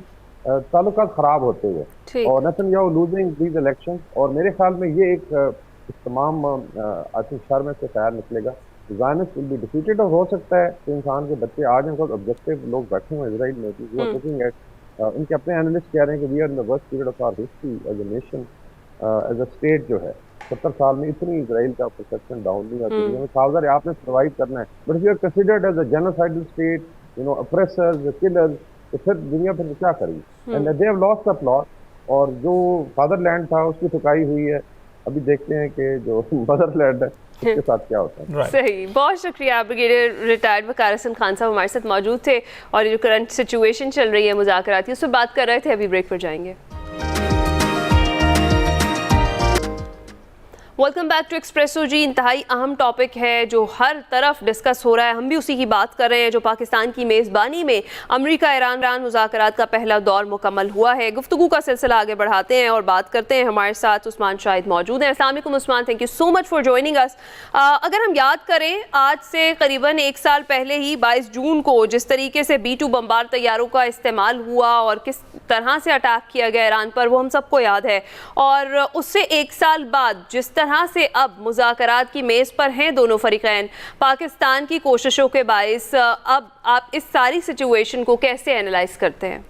ताल्लुकात खराब होते हुए और नेतन्याहू लूजिंग दीज इलेक्शंस। और मेरे ख्याल में ये एक तमाम आई थिंक शर में से तैयार निकलेगा, ज़ायनिस्ट विल बी डिफीटेड। और हो सकता है कि इंसान के बच्चे आज इनको ऑब्जेक्टिव लोग बैठे हुए इजराइल में, लुकिंग एट, उनके अपने एनालिस्ट कह रहे हैं कि we are in the worst period of our history as a nation, as a state जो है 70 साल में इतनी इसराइल का परसेप्शन डाउन नहीं हुआ। दुनिया में सावधान है, आपने सर्वाइव करना है, but if you are considered as a genocidal state, you know, oppressors, killers, तो फिर दुनिया फिर क्या करेगी? And they have lost the plot, और जो फादरलैंड था उसकी थकाई हुई है। अभी देखते हैं कि जो मदरलैंड है उसके साथ क्या होता है। Right. सही, बहुत शुक्रिया। ब्रिगेडियर रिटायर्ड वकार हसन खान साहब हमारे साथ मौजूद थे और ये जो करंट सिचुएशन चल रही है मुज़ाकराती, उस पर बात कर रहे थे। अभी ब्रेक पर जाएंगे। वेलकम बैक टू एक्सप्रेसो जी। इंतहाई अहम टॉपिक है जो हर तरफ डिस्कस हो रहा है, हम भी उसी की बात कर रहे हैं, जो पाकिस्तान की मेज़बानी में अमेरिका ईरान मुज़ाकरात का पहला दौर मुकम्मल हुआ है। गुफ्तगू का सिलसिला आगे बढ़ाते हैं और बात करते हैं। हमारे साथ उस्मान शाहिद मौजूद हैं। अस्सलाम वालेकुम Usman, thank you so much for joining us. अगर हम याद करें, आज से करीबन 1 साल पहले ही 22 जून को जिस तरीके से B-2 बम्बार तैयारों का इस्तेमाल हुआ और किस तरह से अटैक किया गया ईरान पर, वो हम सबको याद है। और उससे 1 साल बाद जिस तरह से अब मुज़ाकरात की मेज़ पर हैं दोनों फरीक़ैन, पाकिस्तान की कोशिशों के बाइस, अब आप इस सारी सिचुएशन को कैसे एनालाइज करते हैं?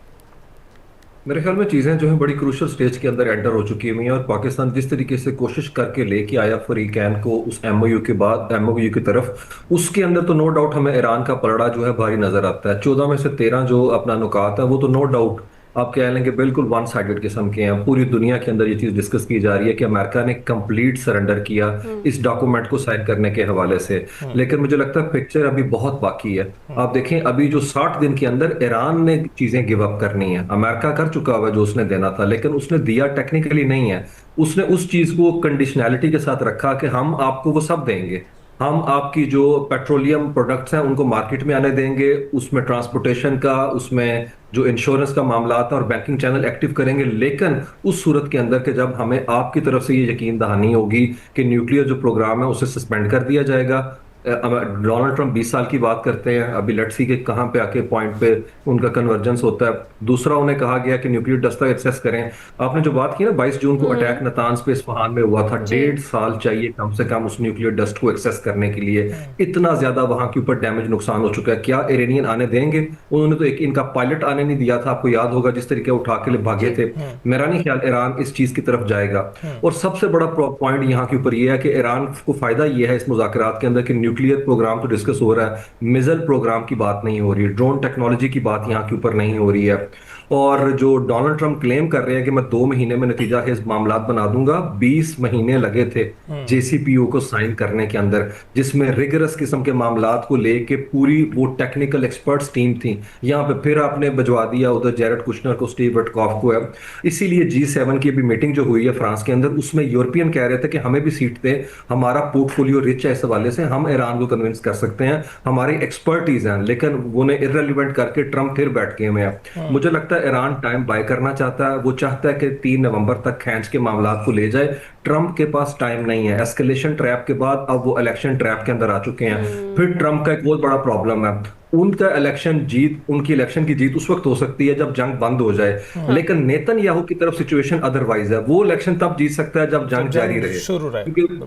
मेरे ख्याल में चीज़ें जो है बड़ी क्रूशल स्टेज के अंदर एंटर हो चुकी हुई हैं, और पाकिस्तान जिस तरीके से कोशिश करके लेके आया फरीकैन को उस MOU के बाद MOU की तरफ, उसके अंदर तो नो डाउट हमें ईरान का पलड़ा जो है भारी नजर आता है। 14 में से 13 जो अपना नुकात है वो तो नो डाउट आप कह लेंगे बिल्कुल वन साइडेड किस्म के हैं। पूरी दुनिया के अंदर ये चीज डिस्कस की जा रही है कि अमेरिका ने कंप्लीट सरेंडर किया इस डॉक्यूमेंट को साइन करने के हवाले से, लेकिन मुझे लगता है पिक्चर अभी बहुत बाकी है। आप देखें, अभी जो 60 दिन के अंदर ईरान ने चीजें गिव अप करनी है। अमेरिका कर चुका हुआ जो उसने देना था, लेकिन उसने दिया टेक्निकली नहीं है। उसने उस चीज को कंडीशनैलिटी के साथ रखा कि हम आपको वो सब देंगे, हम आपकी जो पेट्रोलियम प्रोडक्ट्स हैं उनको मार्केट में आने देंगे, उसमें ट्रांसपोर्टेशन का, उसमें जो इंश्योरेंस का मामला था और बैंकिंग चैनल एक्टिव करेंगे, लेकिन उस सूरत के अंदर के जब हमें आपकी तरफ से ये यकीन दहानी होगी कि न्यूक्लियर जो प्रोग्राम है उसे सस्पेंड कर दिया जाएगा। डोनाल्ड ट्रंप 20 साल की बात करते हैं, अभी लेट्स सी के कहां पे आके पॉइंट पे उनका कन्वर्जेंस होता है। दूसरा, उन्हें कहा गया कि न्यूक्लियर डस्ट तक एक्सेस करें। आपने जो बात की ना 22 जून को अटैक नतान्स पे इस्फहान में हुआ था, 1.5 साल चाहिए कम से कम उस न्यूक्लियर डस्ट को एक्सेस करने के लिए। इतना ज्यादा वहां के ऊपर डैमेज नुकसान हो चुका है। क्या इरानियन आने देंगे? उन्होंने तो एक इनका पायलट आने नहीं दिया था, आपको याद होगा जिस तरीके उठा के भागे थे। मेरा नहीं ख्याल ईरान इस चीज की तरफ जाएगा। और सबसे बड़ा पॉइंट यहाँ के ऊपर यह है कि ईरान को फायदा यह है इस मुज़ाकरात के अंदर कि न्यूक्लियर प्रोग्राम तो डिस्कस हो रहा है, मिसाइल प्रोग्राम की बात नहीं हो रही है, ड्रोन टेक्नोलॉजी की बात यहाँ के ऊपर नहीं हो रही है। और जो डोनाल्ड ट्रंप क्लेम कर रहे हैं कि मैं 2 महीने में नतीजा खेज मामला बना दूंगा, 20 महीने लगे थे JCPO को साइन करने के अंदर, जिसमें रिगरस किस्म के मामला को लेके पूरी वो टेक्निकल एक्सपर्ट्स टीम थी। यहाँ पे फिर आपने भिजवा दिया उधर जेरेड कुशनर को, स्टीव विटकॉफ को है। इसीलिए G7 की अभी मीटिंग जो हुई है फ्रांस के अंदर, उसमें यूरोपियन कह रहे थे कि हमें भी सीट दे, हमारा पोर्टफोलियो रिच है इस हवाले से, हम ईरान को कन्विंस कर सकते हैं, हमारी एक्सपर्टीज हैं। लेकिन वो ने इररिलेवेंट करके ट्रंप फिर बैठ गए हुए हैं। मुझे लगता है ईरान टाइम बाय करना चाहता है, वो चाहता है कि 3 नवंबर तक खींच के मामला को ले जाए। ट्रंप के पास टाइम नहीं है। एस्केलेशन ट्रैप के बाद अब वो इलेक्शन ट्रैप के अंदर आ चुके हैं। फिर ट्रंप का एक बहुत बड़ा प्रॉब्लम है, उनका उनकी इलेक्शन की जीत उस वक्त हो सकती है जब जंग बंद हो जाए, लेकिन नेतन्याहू की तरफ सिचुएशन अदरवाइज है। वो इलेक्शन तब जीत सकता है जब जंग जारी रहे, शुरू रहे।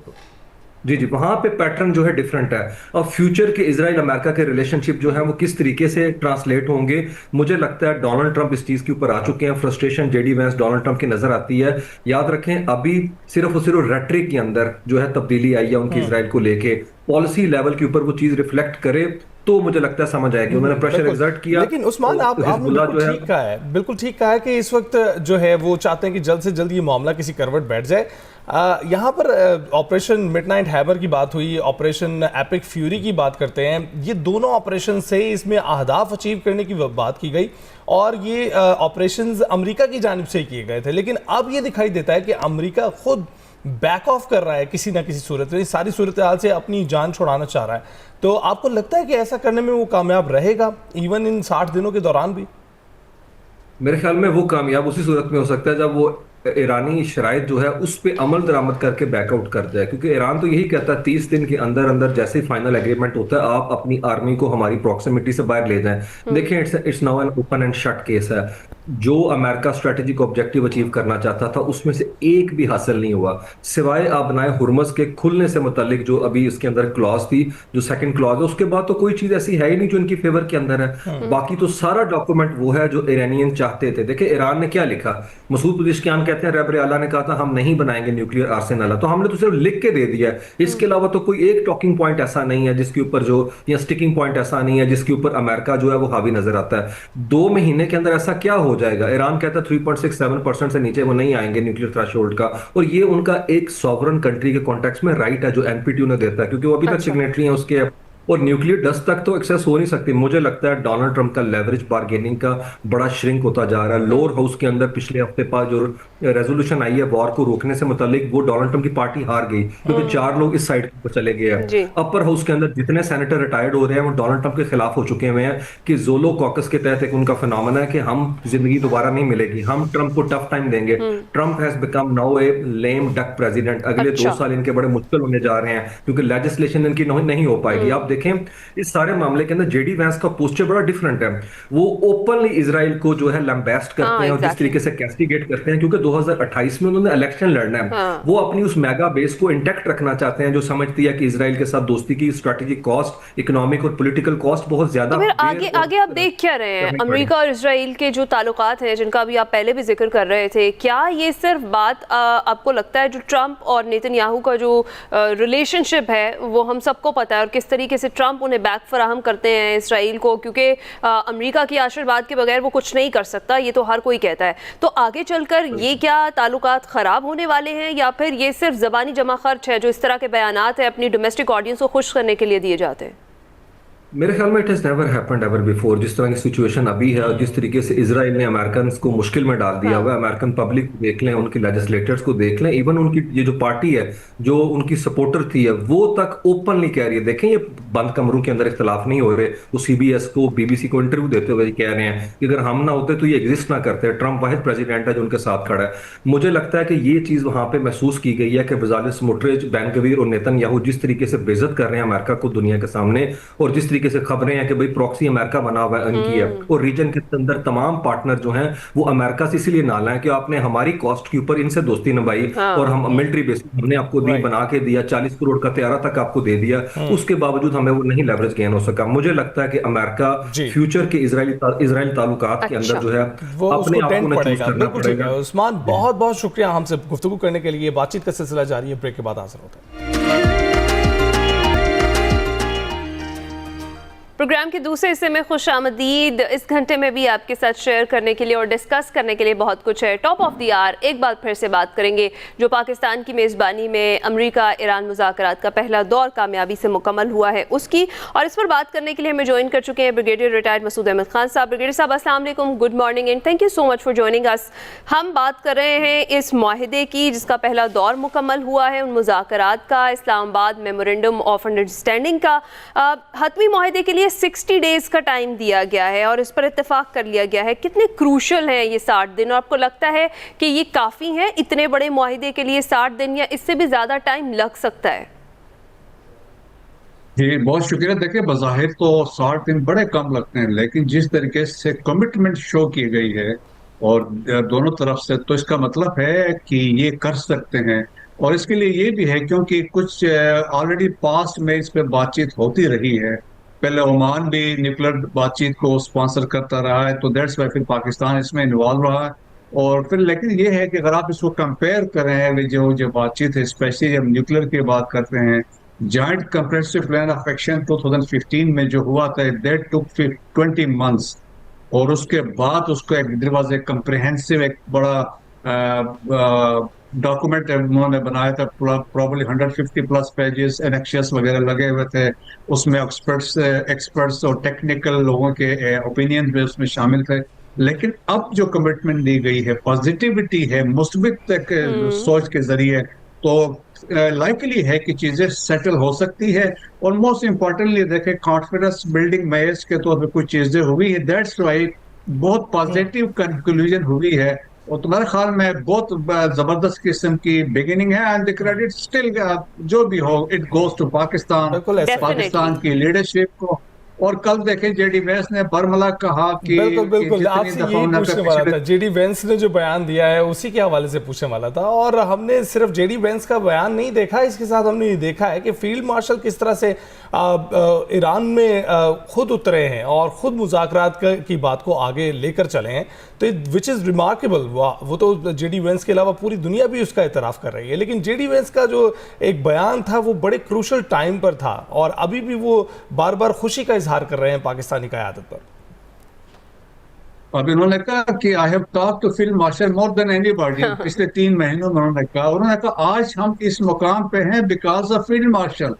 जी, वहां पे पैटर्न जो है डिफरेंट है। और फ्यूचर के इजराइल अमेरिका के रिलेशनशिप जो है वो किस तरीके से ट्रांसलेट होंगे, मुझे लगता है डोनाल्ड ट्रंप इस चीज के ऊपर आ चुके हैं। Frustration JD Vance Donald Trump की नजर आती है। याद रखें, अभी सिर्फ और सिर्फ रेटरिक के अंदर जो है तब्दीली आई है उनकी इजराइल को लेके। पॉलिसी लेवल के ऊपर वो चीज रिफ्लेक्ट करे तो मुझे लगता है समझ आएगी। उन्होंने प्रेशर एक्सर्ट किया। लेकिन उस्मान, तो आपने बिल्कुल ठीक कहा है कि इस वक्त जो है वो चाहते हैं कि जल्द से जल्द ये मामला किसी करवट बैठ जाए। यहाँ पर ऑपरेशन मिडनाइट हैमर की बात हुई, ऑपरेशन एपिक फ्यूरी की बात करते हैं। ये दोनों ऑपरेशन से इसमें अहदाफ अचीव करने की बात की गई और ये ऑपरेशंस अमेरिका की जानिब से किए गए थे। लेकिन अब ये दिखाई देता है कि अमेरिका खुद बैक ऑफ कर रहा है किसी ना किसी सूरत में, सारी सूरत हाल से अपनी जान छुड़ाना चाह रहा है। तो आपको लगता है कि ऐसा करने में वो कामयाब रहेगा इवन इन 60 दिनों के दौरान भी? मेरे ख्याल में वो कामयाब उसी सूरत में हो सकता है जब वो ईरानी शराइत जो है उस पर अमल दरामद करके बैकआउट कर जाए, क्योंकि ईरान तो यही कहता है 30 दिन के अंदर अंदर जैसे ही फाइनल एग्रीमेंट होता है आप अपनी आर्मी को हमारी प्रॉक्सिमिटी से बाहर ले जाएं। देखिए, it's now an open and shut case है। जो अमेरिका स्ट्रेटेजिक ऑब्जेक्टिव अचीव करना चाहता था उसमें से एक भी हासिल नहीं हुआ, सिवाय आपनाए हुर्मस के खुलने से मुतालिक जो अभी इसके अंदर क्लॉज थी, जो सेकंड क्लॉज है, उसके बाद तो कोई चीज ऐसी है ही नहीं जो इनकी फेवर के अंदर है। बाकी तो सारा डॉक्यूमेंट वो है जो ईरानियन चाहते थे। देखिए ईरान ने क्या लिखा, मसूद पेजेश्कियान कहते हैं रहबर आला ने कहा था हम नहीं बनाएंगे न्यूक्लियर आर्सेनल, तो हमने तो सिर्फ लिख के दे दिया है, इसके अलावा तो कोई एक टॉकिंग पॉइंट ऐसा नहीं है जिसके ऊपर जो, या स्टिकिंग पॉइंट ऐसा नहीं है जिसके ऊपर अमेरिका जो है वो हावी नजर आता है। 2 महीने के अंदर ऐसा क्या हो जाएगा? ईरान कहता है 3.67% से नीचे वो नहीं आएंगे न्यूक्लियर थ्रेशोल्ड का, और ये उनका एक सॉवरन कंट्री के कॉन्टेक्स्ट में राइट है जो एनपीटी उन्हें देता है, क्योंकि वो अभी तक सिग्नेटरी है उसके, और न्यूक्लियर डस्ट तक तो एक्सेस हो नहीं सकती। मुझे लगता है डोनाल्ड ट्रंप का लेवरेज बार्गेनिंग का बड़ा श्रिंक होता जा रहा है। लोअर हाउस के अंदर पिछले हफ्ते पास जो रेजोल्यूशन आई है वॉर को रोकने से मुतालिक, वो डोनाल्ड ट्रंप की पार्टी हार गई क्योंकि 4 लोग इस साइड पर चले गए हैं। अपर हाउस के अंदर जितने सेनेटर रिटायर्ड हो रहे हैं वो डोनाल्ड ट्रंप के खिलाफ हो चुके हुए हैं कि जोलो कॉकस के तहत एक उनका फिनोमेना है कि हम जिंदगी दोबारा नहीं मिलेगी, हम ट्रंप को टफ टाइम देंगे। Trump has become now A lame duck president. अगले 2 साल इनके बड़े मुश्किल होने जा रहे हैं क्योंकि लेजिस्लेशन इनकी नहीं हो पाएगी। आप देखें इस सारे मामले के अंदर जेडी वैंस का पोस्चर बड़ा डिफरेंट है। वो ओपनली इजराइल को जो है लैम्बेस्ट करते हैं और जिस तरीके से कैस्टिगेट करते हैं, क्योंकि 2028 में उन्होंने इलेक्शन लड़ना है। वो अपनी उस मेगा बेस को इंटैक्ट रखना चाहते हैं जो समझती है कि इजराइल के साथ दोस्ती की स्ट्रेटेजिक कॉस्ट, इकोनॉमिक और पॉलिटिकल कॉस्ट बहुत ज्यादा। तो फिर आगे आप देख क्या रहे हैं? अमेरिका और इजराइल के जो ताल्लुकात हैं जिनका भी आप पहले भी जिक्र कर रहे थे, क्या ये सिर्फ बात आपको लगता है जो ट्रंप और नेतन्याहू का जो रिलेशनशिप है वो हम सबको पता है, और किस तरीके से ट्रंप उन्हें बैक फराहम करते हैं इसराइल को, क्योंकि अमेरिका की आशीर्वाद के बगैर वो कुछ नहीं कर सकता, ये तो हर कोई कहता है। तो आगे चलकर ये क्या ताल्लुकात खराब होने वाले हैं या फिर ये सिर्फ जबानी जमा खर्च है जो इस तरह के बयानात है अपनी डोमेस्टिक ऑडियंस को खुश करने के लिए दिए जाते हैं? मेरे ख्याल में it has never happened ever before. जिस तरह की सिचुएशन अभी है और जिस तरीके से इजराइल ने अमेरिकन को मुश्किल में डाल दिया हुआ है, अमेरिकन पब्लिक को देख लें, उनके लेजिस्लेटर्स को देख लें, इवन उनकी ये जो पार्टी है जो उनकी सपोर्टर थी है वो तक ओपनली कह रही है। देखें ये बंद कमरों के अंदर इख्तलाफ नहीं हो रहे, वो CBS को, BBC को इंटरव्यू देते हुए कह रहे हैं कि अगर हम ना होते तो ये एग्जिस्ट ना करते। ट्रंप वाहिद प्रेसिडेंट है जो उनके साथ खड़ा है। मुझे लगता है कि ये चीज वहां पे महसूस की गई है कि बजालिल स्मोट्रिच, बेन गवीर और नेतन्याहू जिस तरीके से बेइज्जत कर रहे हैं अमेरिका को दुनिया के सामने, और जिस तरीके से खबरें हैं कि प्रॉक्सी अमेरिका बना हुआ है उनकी है, और रीजन के अंदर तमाम पार्टनर जो हैं वो अमेरिका से इसलिए नाला है कि आपने हमारी कॉस्ट के ऊपर इनसे दोस्ती निभाई और हम मिलिट्री बेस हमने आपको दी, बना के दिया, 40 करोड़ का तैयारा तक आपको दे दिया, उसके बावजूद हमें वो नहीं लेवरेज गेन हो सका। मुझे लगता है कि अमेरिका फ्यूचर के इजराइल ताल्लुकात के अंदर जो है वो अपने आप को चूज करना पड़ेगा। उस्मान बहुत बहुत शुक्रिया हमसे गुफ्तगू करने के लिए। बातचीत का सिलसिला जारी है, ब्रेक के बाद हाजिर होता है। प्रोग्राम के दूसरे हिस्से में खुश आमदीद। इस घंटे में भी आपके साथ शेयर करने के लिए और डिस्कस करने के लिए बहुत कुछ है। टॉप ऑफ द आवर एक बार फिर से बात करेंगे जो पाकिस्तान की मेज़बानी में अमेरिका ईरान मुज़ाकरात का पहला दौर कामयाबी से मुकम्मल हुआ है उसकी, और इस पर बात करने के लिए हमें ज्वाइन कर चुके हैं ब्रिगेडियर रिटायर्ड मसूद अहमद खान साहब। ब्रिगेडियर साहब अस्सलाम वालेकुम, good morning and thank you so much for joining us. हम बात कर रहे हैं इस मुआहदे की जिसका पहला दौर मुकम्मल हुआ है, उन मुज़ाकरात का, इस्लामाबाद मेमोरेंडम ऑफ अंडरस्टैंडिंग का। हतमी मुआहदे के लिए 60 डेज का टाइम दिया गया है और इस पर इत्तेफाक कर लिया गया है। कितने क्रूशल हैं ये 60 दिन, और आपको लगता है कि ये काफ़ी हैं इतने बड़े मुआहिदे के लिए 60 दिन, या इससे भी ज़्यादा टाइम लग सकता है? जी बहुत शुक्रिया। देखिए बज़ाहिर तो 60 दिन बड़े कम लगते हैं, लेकिन जिस तरीके से कमिटमेंट शो की गई है और दोनों तरफ से, तो इसका मतलब है कि ये कर सकते हैं। और इसके लिए ये भी है क्योंकि कुछ ऑलरेडी पास्ट में इस पर बातचीत होती रही है। पहले ओमान भी न्यूक्लियर बातचीत को स्पॉन्सर करता रहा है, तो दैट्स वाई फिर पाकिस्तान इसमें इन्वॉल्व रहा है। और फिर लेकिन ये है कि अगर आप इसको कंपेयर करें जो बातचीत है, स्पेशली जब न्यूक्लियर की बात करते हैं, joint comprehensive plan of action 2015 में जो हुआ था, दैट टुक 20 मंथ्स, और उसके बाद उसको एक कंप्रेहेंसिव एक बड़ा डॉक्यूमेंट उन्होंने बनाया था, प्रॉब्ली 150 प्लस पेजेस, एनेक्शियस वगैरह लगे हुए थे। उसमें एक्सपर्ट्स और टेक्निकल लोगों के ओपिनियन भी उसमें शामिल थे। लेकिन अब जो कमिटमेंट दी गई है, पॉजिटिविटी है, मुस्बित सोच के जरिए, तो लाइकली है कि चीजें सेटल हो सकती है। और मोस्ट इम्पोर्टेंटली देखें, कॉन्फिडेंस बिल्डिंग मेजर्स के तौर पर कुछ चीजें हुई है, दैट्स वाई बहुत पॉजिटिव कंक्लूजन हुई है। और तुम्हारे ख्याल में बहुत जबरदस्त किस्म की बिगिनिंग है, एंड द क्रेडिट स्टिल जो भी हो it goes to Pakistan, Pakistan की लीडरशिप को और कल देखें जेडी वैंस ने बरमला कहा कि बिल्कुल बिल्कुल, जितनी आपसे दफा यही उन्होंने पूछने वाला पिछले था। जेडी वेंस ने जो बयान दिया है उसी के हवाले से पूछने वाला था, और हमने सिर्फ जेडी वेंस का बयान नहीं देखा, इसके साथ हमने ये देखा है कि फील्ड मार्शल किस तरह से ईरान में खुद उतरे हैं और खुद मुज़ाकरात की बात को आगे लेकर चले हैं, तो विच इज़ रिमार्केबल। वो तो जेडी वेंस के अलावा पूरी दुनिया भी उसका एतराफ़ कर रही है, लेकिन जेडी वेंस का जो एक बयान था वो बड़े क्रूशल टाइम पर था, और अभी भी वो बार बार खुशी का इजहार कर रहे हैं पाकिस्तानी क़यादत पर। अब इन्होंने कहा कि I have talk to field marshal more than anybody, पिछले 3 महीनों में उन्होंने कहा आज हम इस मुकाम पे हैं बिकॉज ऑफ फील्ड मार्शल।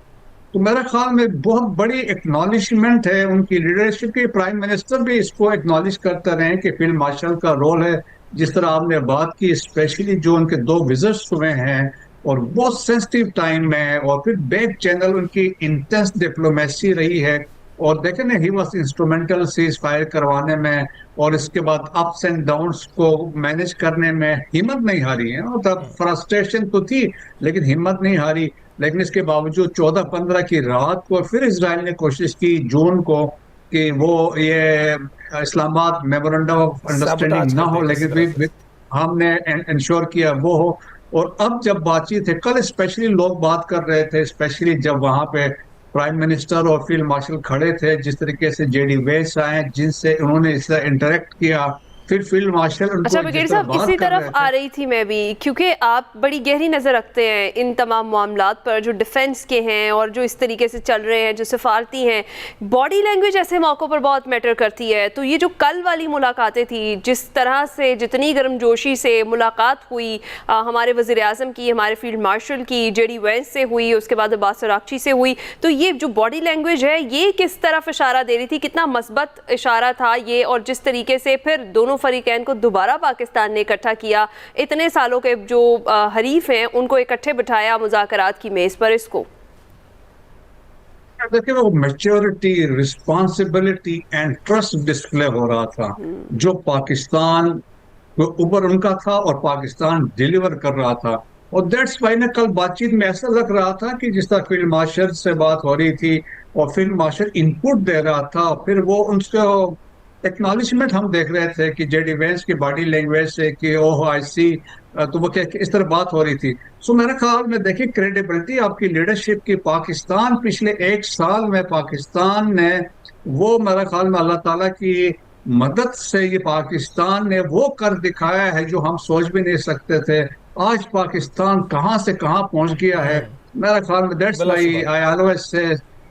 तो मेरे ख्याल में बहुत बड़ी एक्नॉलिजमेंट है उनकी लीडरशिप की। प्राइम मिनिस्टर भी इसको एक्नॉलेज करते रहे कि फील्ड मार्शल का रोल है। जिस तरह आपने बात की, स्पेशली जो उनके 2 विजिट्स हुए हैं और बहुत सेंसिटिव टाइम में, और फिर बैक चैनल उनकी इंटेंस डिप्लोमेसी रही है, और देखें ना, he was instrumental cease fire करवाने में, और इसके बाद अप्स एंड डाउन्स को मैनेज करने में हिम्मत नहीं हारी है। मतलब फ्रस्ट्रेशन तो थी लेकिन हिम्मत नहीं हारी। लेकिन इसके बावजूद 14-15 की रात को फिर इजराइल ने कोशिश की जून को कि वो ये इस्लामाबाद मेमोरेंडम ऑफ अंडरस्टैंडिंग ना हो, लेकिन हमने इंश्योर किया वो हो। और अब जब बातचीत है, कल स्पेशली लोग बात कर रहे थे, स्पेशली जब वहां पे प्राइम मिनिस्टर और फील्ड मार्शल खड़े थे, जिस तरीके से जेडी वेंस आए, जिनसे उन्होंने इससे इंटरेक्ट किया, फिर फील्ड मार्शल अच्छा ब्रिगेडियर साहब, इसी तरफ आ रही थी मैं भी, क्योंकि आप बड़ी गहरी नज़र रखते हैं इन तमाम मामलात पर जो डिफेंस के हैं और जो इस तरीके से चल रहे हैं, जो सिफारती हैं। बॉडी लैंग्वेज ऐसे मौक़ों पर बहुत मैटर करती है। तो ये जो कल वाली मुलाकातें थी, जिस तरह से जितनी गर्मजोशी से मुलाकात हुई हमारे वज़ीर-ए-आज़म की, हमारे फील्ड मार्शल की, जेडी वेंस से हुई, उसके बाद अब्बास अरागची से हुई, तो ये जो बॉडी लैंग्वेज है ये किस तरफ इशारा दे रही थी, कितना मस्बत इशारा था ये, और जिस तरीके से फिर दोनों फरीकैन को दोबारा पाकिस्तान ने इकट्ठा किया, इतने सालों के जो हरीफ हैं उनको इकट्ठे बिठाया मुज़ाकरात की मेज पर। इसको देखिए, वो maturity, responsibility and trust display हो रहा था जो पाकिस्तान के ऊपर उनका था और पाकिस्तान डिलीवर कर रहा था। और दैट्स वाई ने कल बातचीत में ऐसा लग रहा था कि जिस तरह फील्ड मार्शल से बात हो रही थी और फील्ड मार्शल इनपुट दे रहा था, फिर वो उनका एक्नॉलेजमेंट हम देख रहे थे कि जेडी वेंस की बॉडी लैंग्वेज से कि ओह आई सी, तो वो क्या इस तरह बात हो रही थी। सो मेरे ख्याल में देखिए, क्रेडिबिलिटी आपकी लीडरशिप की, पाकिस्तान पिछले 1 साल में पाकिस्तान ने वो, मेरे ख्याल में अल्लाह ताला की मदद से ये पाकिस्तान ने वो कर दिखाया है जो हम सोच भी नहीं सकते थे। आज पाकिस्तान कहाँ से कहाँ पहुंच गया है। मेरे ख्याल में that's why I always say,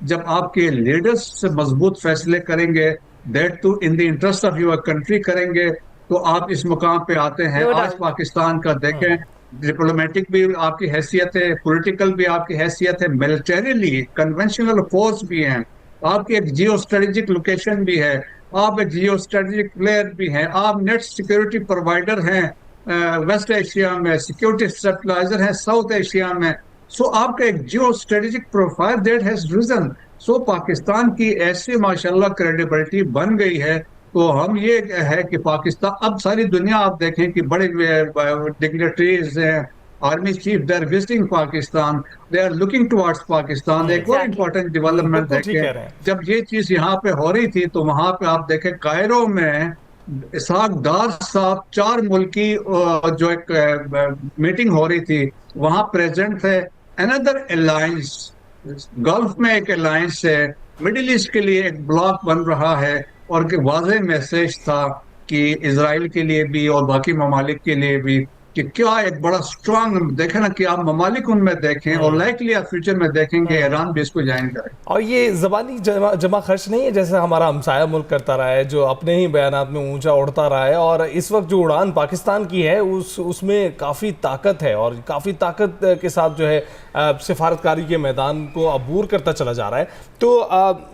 जब आपके लीडर्स से मजबूत फैसले करेंगे, that too in the interest of your country करेंगे, तो आप इस मुकाम पे आते हैं। आज पाकिस्तान का देखें, डिप्लोमेटिक भी आपकी हैसियत है, पॉलिटिकल भी आपकी हैसियत है, मिलिटरीली कन्वेंशनल फोर्स भी हैं, आपकी एक जियो स्ट्रेटेजिक लोकेशन भी है, आप एक जियो स्ट्रेटेजिक प्लेयर भी हैं, आप नेट सिक्योरिटी प्रोवाइडर हैं वेस्ट एशिया में, सिक्योरिटी स्टेबलाइजर हैं साउथ एशिया में। सो आपका एक geo strategic profile that has reason. So Pakistan की ऐसी माशाल्लाह क्रेडिबिलिटी बन गई है। तो हम ये है कि पाकिस्तान, अब सारी दुनिया आप देखें कि बड़े डिग्नेटरीज हैं, army chief, they are visiting Pakistan, they are looking towards Pakistan. एक और इम्पोर्टेंट डेवलपमेंट देखें, जब ये चीज यहाँ पे हो रही थी तो वहां पे आप देखें कायरो में इसहाक डार साहब 4 मुल्की जो एक मीटिंग हो रही थी वहां प्रेजेंट थे। अनदर अलायंस, गल्फ में एक अलायंस है, मिडिल ईस्ट के लिए एक ब्लॉक बन रहा है, और वाज़ेह मैसेज था कि इजराइल के लिए भी और बाकी ममालिक के लिए भी कि क्या एक बड़ा स्ट्रांग देखें ना कि आप ममालिक उनमें देखें, और लाइकली आप फ्यूचर में देखेंगे ईरान भी इसको ज्वाइन करे। और ये ज़बानी जमा खर्च नहीं है जैसे हमारा हमसाया मुल्क करता रहा है, जो अपने ही बयानात में ऊंचा उड़ता रहा है। और इस वक्त जो उड़ान पाकिस्तान की है उसमें काफ़ी ताकत है, और काफ़ी ताकत के साथ जो है सिफारतकारी के मैदान को अबूर करता चला जा रहा है। तो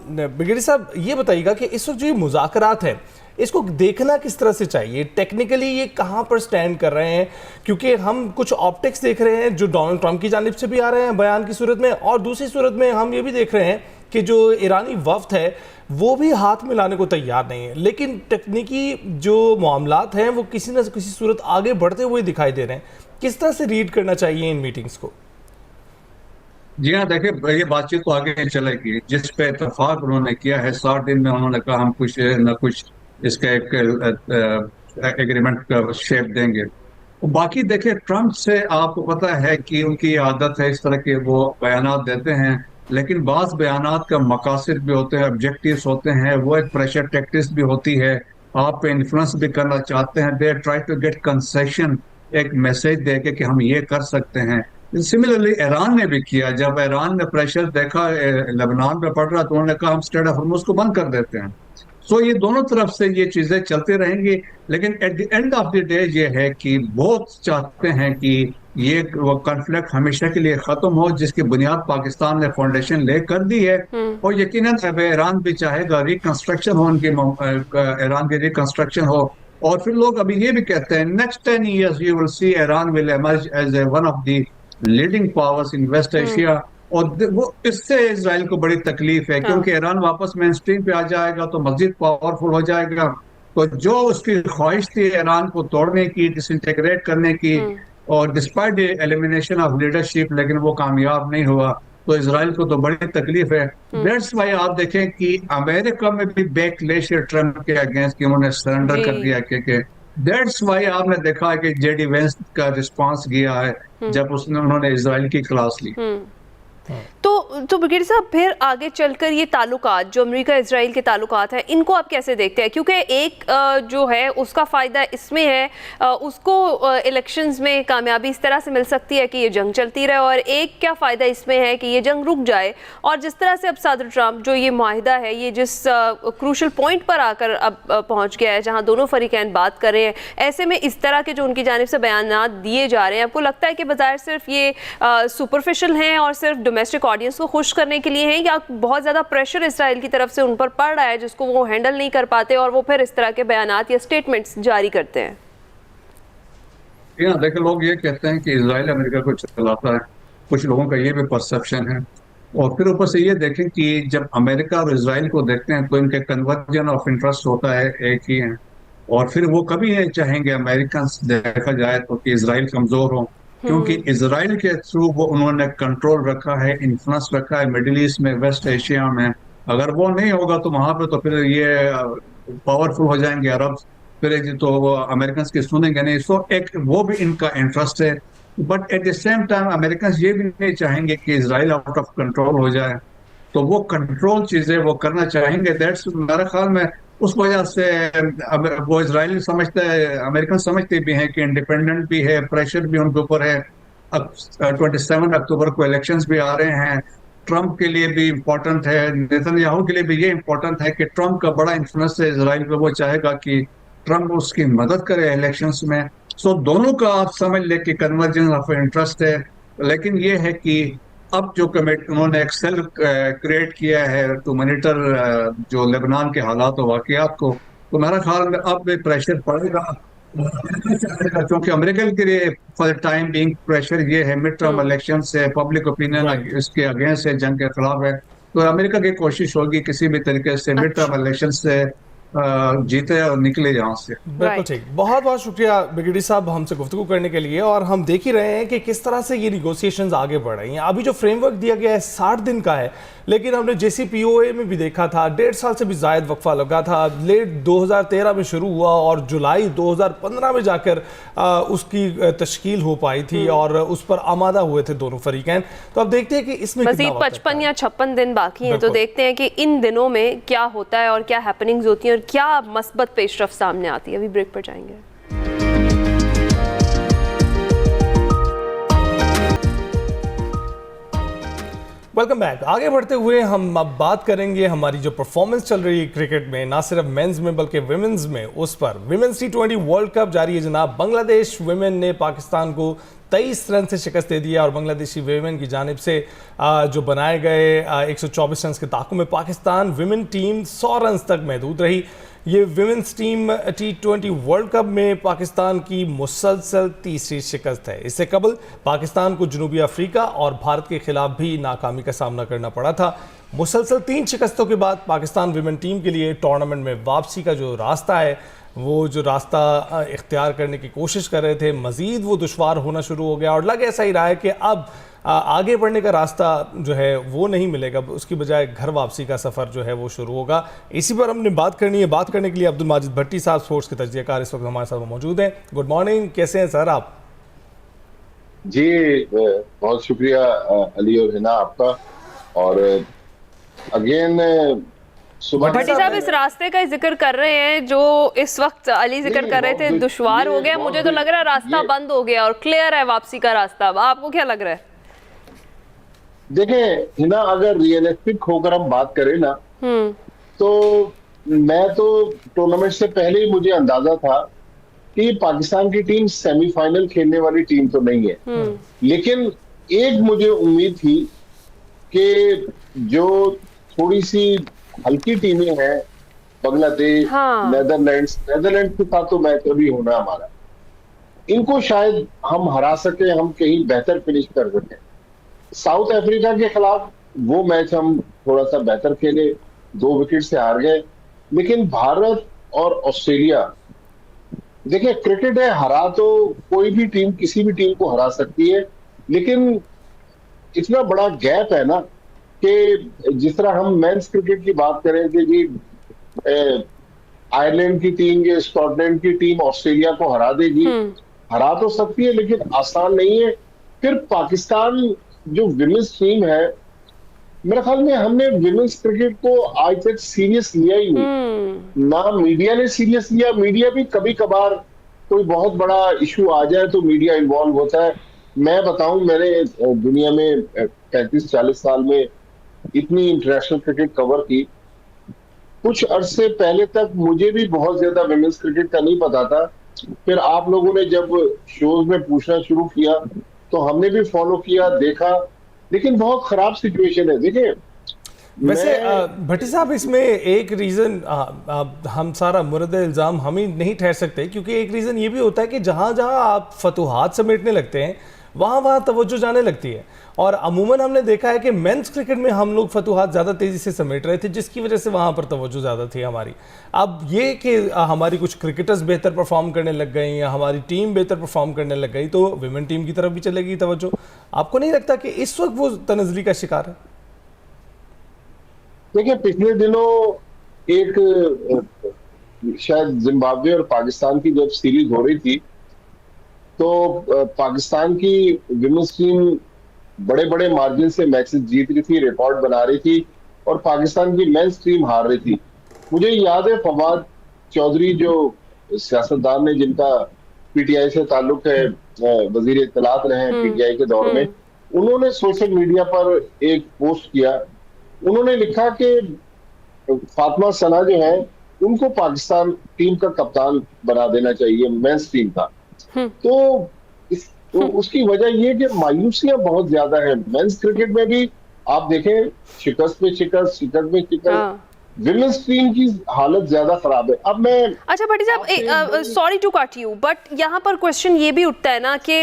ब्रिगेडियर साहब, ये बताइएगा कि इस वक्त जो ये मुज़ाकरात है इसको देखना किस तरह से चाहिए, टेक्निकली ये कहाँ पर स्टैंड कर रहे हैं? क्योंकि हम कुछ ऑप्टिक्स देख रहे हैं जो डोनाल्ड ट्रंप की जानिब से भी आ रहे हैं बयान की सूरत में, और दूसरी सूरत में हम ये भी देख रहे हैं कि जो ईरानी वफ्द है वो भी हाथ मिलाने को तैयार नहीं है। लेकिन तकनीकी जो मामलात हैं वो किसी न किसी सूरत आगे बढ़ते हुए दिखाई दे रहे हैं। किस तरह से रीड करना चाहिए इन मीटिंग्स को? जी हाँ, देखिए ये बातचीत तो आगे चलेगी। जिस पे इत्तेफाक उन्होंने किया है 60 दिन में, उन्होंने कहा हम कुछ न कुछ इसका एक एग्रीमेंट का शेप देंगे। बाकी देखिए, ट्रम्प से आपको पता है कि उनकी आदत है इस तरह के वो बयानात देते हैं, लेकिन बाज बयानात का मकासद भी होते हैं, ऑब्जेक्टिव्स होते हैं, वो एक प्रेशर टैक्टिक्स भी होती है, आप पे इन्फ्लुएंस भी करना चाहते हैं। They try to get concession, एक मैसेज दे के कि हम ये कर सकते हैं। सिमिलरली ईरान ने भी किया, जब ईरान ने प्रेशर देखा लेबनान पे पड़ रहा तो उन्होंने कहा हम स्ट्रेट ऑफ हॉर्मुज़ को बंद कर देते हैं। सो ये दोनों तरफ से ये चीजें चलती रहेंगी, लेकिन at the end of the day ये है कि बहुत चाहते हैं कि ये वो कॉन्फ्लिक्ट हमेशा के लिए खत्म हो, जिसकी बुनियाद पाकिस्तान ने फाउंडेशन ले कर दी है। और यकीनन अब ईरान भी चाहेगा रिकंस्ट्रक्शन हो, उनकी ईरान की रिकंस्ट्रक्शन हो। और फिर लोग अभी ये भी कहते हैं next 10 years you will see Iran will emerge as a one of the leading powers in West Asia. और वो इससे इसराइल को बड़ी तकलीफ है, क्योंकि ईरान वापस मेन स्ट्रीम पे आ जाएगा तो मजीद पावरफुल हो जाएगा। तो जो उसकी ख्वाहिश थी ईरान को तोड़ने की, डिसइंटीग्रेट करने की, और डिस्पाइट एलिमिनेशन ऑफ लीडरशिप, लेकिन वो कामयाब नहीं हुआ, तो इसराइल को तो बड़ी तकलीफ है। दैट्स वाई आप देखें कि अमेरिका में भी बैकलैश है ट्रम्प के अगेंस्ट कि उन्होंने सरेंडर कर दिया कि दैट्स वाई आपने देखा है कि जेडी वेंस का रिस्पांस किया है जब उन्होंने इसराइल की क्लास ली। तो ब्रिगेडियर साहब, फिर आगे चलकर ये ताल्लुकात जो अमेरिका इजराइल के ताल्लुकात हैं, इनको आप कैसे देखते हैं? क्योंकि एक जो है उसका फ़ायदा इसमें है, उसको इलेक्शंस में कामयाबी इस तरह से मिल सकती है कि ये जंग चलती रहे, और एक क्या फ़ायदा इसमें है कि ये जंग रुक जाए। और जिस तरह से अब सदर ट्रम्प जो ये माहिदा है, ये जिस क्रूशल पॉइंट पर आकर अब पहुँच गया है जहाँ दोनों फरीकैन बात कर रहे हैं, ऐसे में इस तरह के जो उनकी जानिब से बयानात दिए जा रहे हैं, आपको लगता है कि बज़ाहिर सिर्फ ये सुपरफिशियल हैं और सिर्फ डोमेस्टिक ऑडियंस को खुश करने के लिए हैं, या बहुत ज़्यादा प्रेशर इसराइल की तरफ से उन पर पड़ रहा है जिसको वो हैंडल नहीं कर पाते और वो फिर इस तरह के बयानात या स्टेटमेंट्स जारी करते हैं? देखिए, लोग ये कहते हैं कि इसराइल अमेरिका को चलाता है, कुछ लोगों का ये भी परसेप्शन है। और फिर ऊपर से ये देखें कि जब अमेरिका और इसराइल को देखते हैं तो इनके कन्वर्जन ऑफ इंटरेस्ट होता है, एक ही है। और फिर वो कभी नहीं चाहेंगे अमेरिकन देखा जाए तो कि इसराइल कमजोर हो, क्योंकि इसराइल के थ्रू वो उन्होंने कंट्रोल रखा है, इन्फ्लुएंस रखा है मिडिल ईस्ट में, वेस्ट एशिया में। अगर वो नहीं होगा तो वहां पे तो फिर ये पावरफुल हो जाएंगे अरब, फिर तो वो अमेरिकन की सुनेंगे नहीं। सो एक वो भी इनका इंटरेस्ट है, but at the same time American ये भी नहीं चाहेंगे कि इसराइल आउट ऑफ कंट्रोल हो जाए, तो वो कंट्रोल चीजें वो करना चाहेंगे। दैट्स मेरे ख्याल में उस वजह से वो इसराइली समझते हैं, अमेरिकन समझते भी हैं कि इंडिपेंडेंट भी है, प्रेशर भी उनके ऊपर है। अब 27 अक्टूबर को इलेक्शंस भी आ रहे हैं, ट्रम्प के लिए भी इम्पोर्टेंट है, नेतन्याहू के लिए भी ये इम्पोर्टेंट है कि ट्रम्प का बड़ा इन्फ्लुएंस है इसराइल पे, वो चाहेगा कि ट्रम्प उसकी मदद करे इलेक्शंस में। सो दोनों का आप समझ ले कि कन्वर्जेंस ऑफ इंटरेस्ट है। लेकिन ये है कि अब जो कमेटी उन्होंने एक सेल क्रिएट किया है टू मॉनिटर जो लेबनान के हालात और वाकयात को, तो मेरा ख्याल में अब प्रेशर पड़ेगा, क्योंकि अमेरिका के लिए for the time being pressure ये है मिड टर्म इलेक्शन से, पब्लिक ओपिनियन इसके अगेंस्ट है, जंग के खिलाफ है। तो अमेरिका की कोशिश होगी किसी भी तरीके से मिड टर्म इलेक्शन से जीते और निकले यहाँ से। बिल्कुल ठीक, बहुत बहुत शुक्रिया ब्रिगेडियर साहब हमसे गुफ्तगू करने के लिए। और हम देख ही रहे हैं कि किस तरह से ये निगोशिएशंस आगे बढ़ रही हैं। अभी जो फ्रेमवर्क दिया गया है 60 दिन का है, लेकिन हमने JCPOA में भी देखा था 1.5 साल से भी ज़ायद वक्फा लगा था। लेट 2013 में शुरू हुआ और जुलाई 2015 में जाकर उसकी तश्कील हो पाई थी और उस पर आमादा हुए थे दोनों फरीकैन। तो अब देखते हैं कि इसमें मज़ीद 55 या 56 दिन बाकी हैं, तो देखते हैं कि इन दिनों में क्या होता है और क्या हैपनिंग्स होती हैं और क्या मस्बत पेशरफ सामने आती है। अभी ब्रेक पर जाएंगे। Welcome back. आगे बढ़ते हुए हम अब बात करेंगे हमारी जो परफॉर्मेंस चल रही है क्रिकेट में, ना सिर्फ मेंस में बल्कि विमेंस में, उस पर। विमेंस T20 वर्ल्ड कप जारी है जनाब। बांग्लादेश विमेन ने पाकिस्तान को 23 रन से शिकस्त दे दिया और बांग्लादेशी विमेन की जानिब से जो बनाए गए 124 रन के ताक़ु में पाकिस्तान विमेन टीम 100 रन तक महदूद रही। ये women's team T20 world cup में पाकिस्तान की मुसलसल तीसरी शिकस्त है। इससे कबल पाकिस्तान को जनूबी अफ्रीका और भारत के खिलाफ भी नाकामी का सामना करना पड़ा था। मुसलसल 3 शिकस्तों के बाद पाकिस्तान विमेन टीम के लिए टूर्नामेंट में वापसी का जो रास्ता है वो जो रास्ता इख्तियार करने की कोशिश कर रहे थे, मज़ीद वो दुश्वार होना शुरू हो गया और लग ऐसा ही रहा है कि अब आगे बढ़ने का रास्ता जो है वो नहीं मिलेगा, उसकी बजाय घर वापसी का सफ़र जो है वो शुरू होगा। इसी पर हमने बात करनी है। बात करने के लिए अब्दुल माजिद भट्टी साहब, स्पोर्ट्स के तजज़ियाकार, इस वक्त हमारे साथ मौजूद हैं। गुड मॉर्निंग, कैसे हैं सर आप? जी बहुत शुक्रिया अली और हिना आपका। और अगेन भट्टी साहब इस रास्ते का जिक्र कर रहे हैं जो इस वक्त अली जिक्र कर रहे थे, दुश्वार हो गया। मुझे तो लग रहा है रास्ता बंद हो गया और क्लियर है वापसी का रास्ता। आपको क्या लग रहा है? देखें हिना, अगर रियलिस्टिक होकर हम बात करें ना, तो मैं तो टूर्नामेंट से पहले ही मुझे अंदाजा था कि पाकिस्तान की टीम सेमीफाइनल खेलने वाली टीम तो नहीं है, लेकिन एक मुझे उम्मीद थी कि जो थोड़ी सी हल्की टीमें हैं, बांग्लादेश, नेदरलैंड के साथ तो मैच अभी होना हमारा, इनको शायद हम हरा सके, हम कहीं बेहतर फिनिश कर सके। साउथ अफ्रीका के खिलाफ वो मैच हम थोड़ा सा बेहतर खेले, 2 विकेट से हार गए। लेकिन भारत और ऑस्ट्रेलिया, देखिए क्रिकेट है, हरा तो कोई भी टीम किसी भी टीम को हरा सकती है, लेकिन इतना बड़ा गैप है ना कि जिस तरह हम मेंस क्रिकेट की बात करें कि जी आयरलैंड की टीम या स्कॉटलैंड की टीम ऑस्ट्रेलिया को हरा देगी, हरा तो सकती है लेकिन आसान नहीं है। फिर पाकिस्तान जो विमेंस टीम है, मेरे ख्याल में हमने विमेंस क्रिकेट को आज तक सीरियस लिया ही नहीं, ना मीडिया ने सीरियस लिया। मीडिया भी कभी कभार कोई बहुत बड़ा इशू आ जाए तो मीडिया इन्वॉल्व होता है। मैं बताऊं, मैंने दुनिया में 35-40 साल में इतनी इंटरनेशनल क्रिकेट कवर की। कुछ अरसे पहले तक मुझे भी बहुत ज्यादा विमेंस क्रिकेट का नहीं पता था। फिर आप लोगों ने जब शोज में पूछना शुरू किया तो हमने भी फॉलो किया, देखा, लेकिन बहुत खराब सिचुएशन है। देखिए वैसे भट्टी साहब, इसमें एक रीज़न हम सारा मुर्द इल्ज़ाम हम ही नहीं ठहर सकते, क्योंकि एक रीज़न ये भी होता है कि जहाँ जहाँ आप फतूहात समेटने लगते हैं वहाँ वहाँ तवज्जो जाने लगती है। और अमूमन हमने देखा है कि मेंस क्रिकेट में हम लोग फतूहात ज़्यादा तेज़ी से समेट रहे थे, जिसकी वजह से वहाँ पर तवज्जो ज़्यादा थी हमारी। अब ये कि हमारी कुछ क्रिकेटर्स बेहतर परफॉर्म करने लग गए या हमारी टीम बेहतर परफॉर्म करने लग गई तो विमेन टीम की तरफ भी चलेगी तवज्जो। आपको नहीं लगता कि इस वक्त वो तनज़ली का शिकार है? देखिए पिछले दिनों एक शायद जिम्बाब्वे और पाकिस्तान की जब सीरीज हो रही थी तो पाकिस्तान की विमेंस टीम बड़े बड़े मार्जिन से मैचेस जीत रही थी, रिकॉर्ड बना रही थी, और पाकिस्तान की मेंस टीम हार रही थी। मुझे याद है फवाद चौधरी जो सियासतदान है जिनका पीटीआई से ताल्लुक है, वजीर इत्तलात रहे हैं पीटीआई के दौर में, उन्होंने सोशल मीडिया पर एक पोस्ट किया। उन्होंने लिखा कि फातिमा सना जो है उनको पाकिस्तान टीम का कप्तान बना देना चाहिए, मेंस टीम का। तो उसकी वजह ये कि मायूसियां बहुत ज्यादा है मेंस क्रिकेट में भी। आप देखें शिकस्त पे शिकस्त, शिकस्त पे शिकस्त, विमेंस टीम की हालत ज्यादा खराब है। अब मैं अच्छा भट्टी साहब, sorry to cut you, but यहाँ पर क्वेश्चन ये भी उठता है ना कि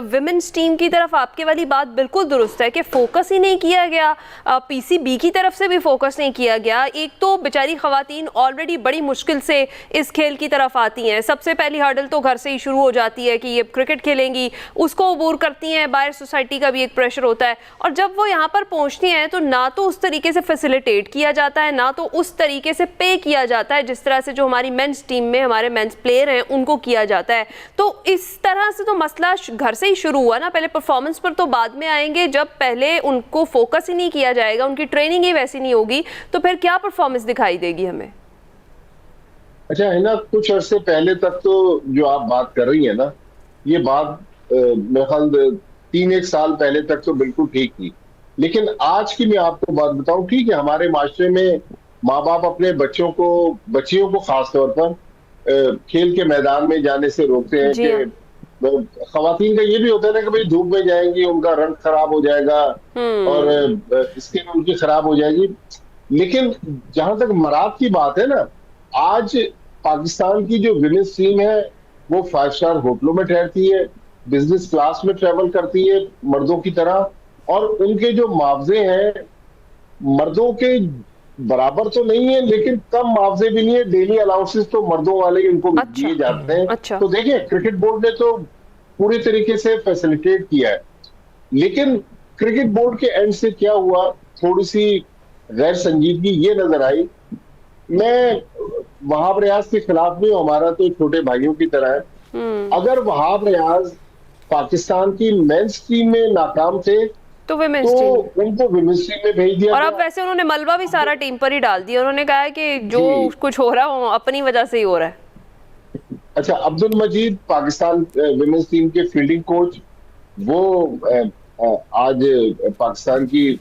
विमेंस टीम की तरफ आपके वाली बात बिल्कुल दुरुस्त है कि फोकस ही नहीं किया गया, पीसीबी की तरफ से भी फोकस नहीं किया गया। एक तो बेचारी खवातीन ऑलरेडी बड़ी मुश्किल से इस खेल की तरफ आती हैं, सबसे पहली हर्डल तो घर से ही शुरू हो जाती है कि ये क्रिकेट खेलेंगी, उसको अबूर करती हैं, बाहर सोसाइटी का भी एक प्रेशर होता है, और जब वो यहाँ पर पहुँचती हैं तो ना तो उस तरीके से फैसिलिटेट किया जाता है, ना तो उस तरीके से पे किया जाता है जिस तरह से जो हमारी मेंस टीम में हमारे मेंस प्लेयर हैं उनको किया जाता है। तो इस तरह से तो मसला घर से ही शुरू हुआ ना। पहले परफॉर्मेंस पर तो बाद में आएंगे, जब पहले उनको फोकस ही नहीं किया जाएगा, उनकी ट्रेनिंग ही वैसी नहीं होगी, तो फिर क्या परफॉर्मेंस दिखाई देगी हमें? अच्छा है ना, कुछ अर्से पहले तक तो जो आप बात कर रही है ना, ये बात मेरे ख्याल 3-1 साल पहले तक तो बिल्कुल ठीक थी। लेकिन आज की मैं आपको बात बताऊं, ठीक है हमारे माशरे में माँ बाप अपने बच्चियों को खास तौर पर खेल के मैदान में जाने से रोकते हैं कि खवातीन का ये भी होता है ना कि भाई धूप में जाएंगी उनका रंग खराब हो जाएगा और स्किन उनकी खराब हो जाएगी। लेकिन जहां तक मराद की बात है ना, आज पाकिस्तान की जो विमेंस टीम है वो 5 स्टार होटलों में ठहरती है, बिजनेस क्लास में ट्रेवल करती है मर्दों की तरह, और उनके जो मुआवजे हैं मर्दों के बराबर तो नहीं है, लेकिन कम मुआवजे भी नहीं है। डेली अलाउंसेस तो मर्दों वाले ही उनको अच्छा। दिए जाते हैं। अच्छा। तो देखिए, क्रिकेट बोर्ड ने तो पूरी तरीके से फैसिलिटेट किया है, लेकिन क्रिकेट बोर्ड के एंड से क्या हुआ, थोड़ी सी गैर संजीदगी ये नजर आई। मैं वहाब रियाज के खिलाफ भी हूं, हमारा तो छोटे भाइयों की तरह है। अगर वहाब रियाज पाकिस्तान की मेंस टीम में नाकाम थे तो विमेंस तो टीम, उनको विमेंस टीम में भेज दिया और अब गया। वैसे उन्होंने मलबा भी सारा टीम पर ही डाल दिया। उन्होंने कहा है कि जो जी। कुछ हो रहा है वो अपनी वजह से ही हो रहा है। अच्छा, अब्दुल मजीद पाकिस्तान विमेंस टीम के फील्डिंग कोच, वो आज पाकिस्तान की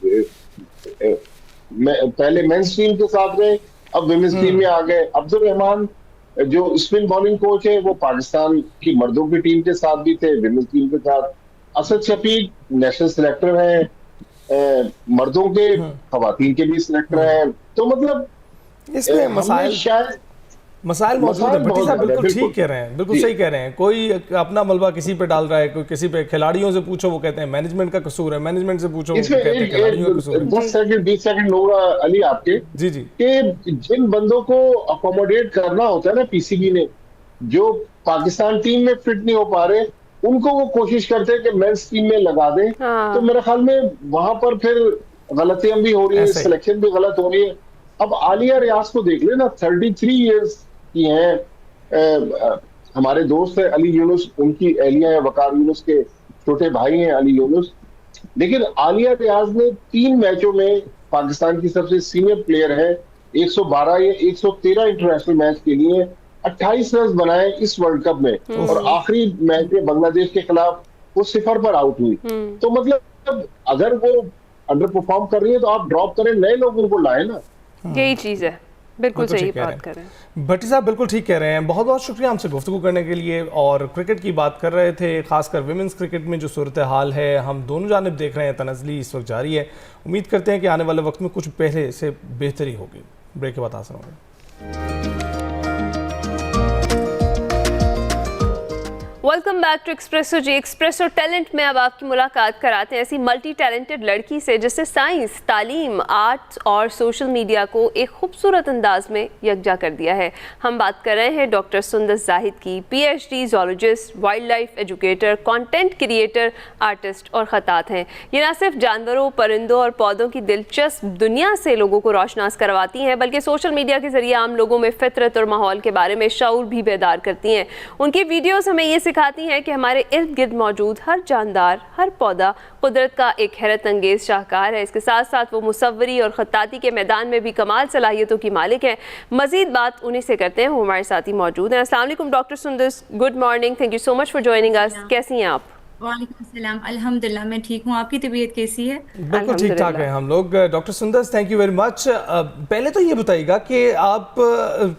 पहले मेंस टीम के साथ रहे, अब विमेंस टीम में आ गए। अब्दुल रहमान जो स्पिन बॉलिंग कोच है, वो पाकिस्तान की मर्दों की टीम के साथ भी थे, विमेंस टीम के साथ। असद शफीक नेशनल सिलेक्टर हैं, मर्दों के खवातीन के भी सिलेक्टर हैं। तो मतलब इसमें हमने मसाइल शायद मसाइल मौजूद है। मसाइल भट्टी बहुत साहब ज्यादा है, बिल्कुल ठीक बिल्कुल। कह रहे हैं, बिल्कुल जी। सही कह रहे हैं। कोई अपना मलबा किसी पे डाल रहा है, कोई किसी पे। खिलाड़ियों से पूछो वो कहते हैं मैनेजमेंट का कसूर है, मैनेजमेंट से पूछो वो इसमें कहते हैं खिलाड़ियों का कसूर है। 10 सेकंड 20 सेकंड नूर अली आपके, जी जी। कि जिन बंदों को अकोमोडेट करना होता है ना पीसीबी ने, जो पाकिस्तान टीम में फिट नहीं हो पा रहे, उनको वो कोशिश करते हैं कि मेंस टीम में लगा दें। हाँ। तो मेरे ख्याल में वहां पर फिर गलतियां भी हो रही है, ऐसा ही। सिलेक्शन भी गलत हो रही है। अब आलिया रियाज को देख लेना, 33 इयर्स की हैं। हमारे दोस्त है अली यूनुस, उनकी एहलिया है, वकार यूनुस के छोटे भाई हैं अली यूनुस। लेकिन आलिया रियाज ने 3 मैचों में, पाकिस्तान की सबसे सीनियर प्लेयर है, 112 या 113 इंटरनेशनल मैच के लिए 28 रन बनाए इस वर्ल्ड कप में, और आखिरी मैच में बांग्लादेश के खिलाफ वो 0 पर आउट हुई। तो मतलब अगर वो अंडर परफॉर्म कर रही है तो आप ड्रॉप करें, नए लोगों को लाए ना। यही चीज है, बिल्कुल बिल्कुल सही ठीक कह बात कर रहे हैं। भट्टी साहब बिल्कुल ठीक कह रहे हैं। बहुत बहुत शुक्रिया हमसे गुफ्तगू करने के लिए। और क्रिकेट की बात कर रहे थे, खासकर विमेंस क्रिकेट में जो सूरत हाल है, हम दोनों जानिब देख रहे हैं, तनज़ली इस वक्त जारी है। उम्मीद करते हैं कि आने वाले वक्त में कुछ पहले से बेहतरी होगी। ब्रेक के बाद हासिल होंगे। Welcome back to Expresso ji. Expresso talent में अब आपकी मुलाकात कराते हैं ऐसी मल्टी टैलेंटेड लड़की से जिससे साइंस, तालीम, आर्ट्स और सोशल मीडिया को एक खूबसूरत अंदाज में यकजा कर दिया है। हम बात कर रहे हैं डॉक्टर सुंदस जाहिद की, PhD zoologist, wild life educator, content creator, artist और ख़तात हैं। ये न सिर्फ जानवरों, परिंदों और पौधों की दिलचस्प दुनिया से लोगों को रोशनास करवाती हैं, बल्कि सोशल मीडिया के ज़रिए आम लोगों में फितरत और माहौल के बारे में शऊर भी बेदार करती हैं। उनकी वीडियोज़ हमें ये सिखाती हैं कि हमारे इर्द गिर्द मौजूद हर जानदार, हर पौधा कुदरत का एक हैरत अंगेज शाहकार है। इसके साथ साथ वो मुसव्वरी और खत्ताती के मैदान में भी कमाल सलाहियतों की मालिक हैं। मजीद बात उन्हीं से करते हैं, वो हमारे साथ ही मौजूद हैं। अस्सलाम वालेकुम doctor Sundas, good morning, thank you so much for joining us. कैसी हैं आप? वालेकुम सलाम, अल्हम्दुलिल्लाह मैं ठीक हूँ। आपकी तबीयत कैसी है? बिल्कुल ठीक ठाक है हम लोग। Doctor Sundas, thank you very much. पहले तो ये बताइएगा कि आप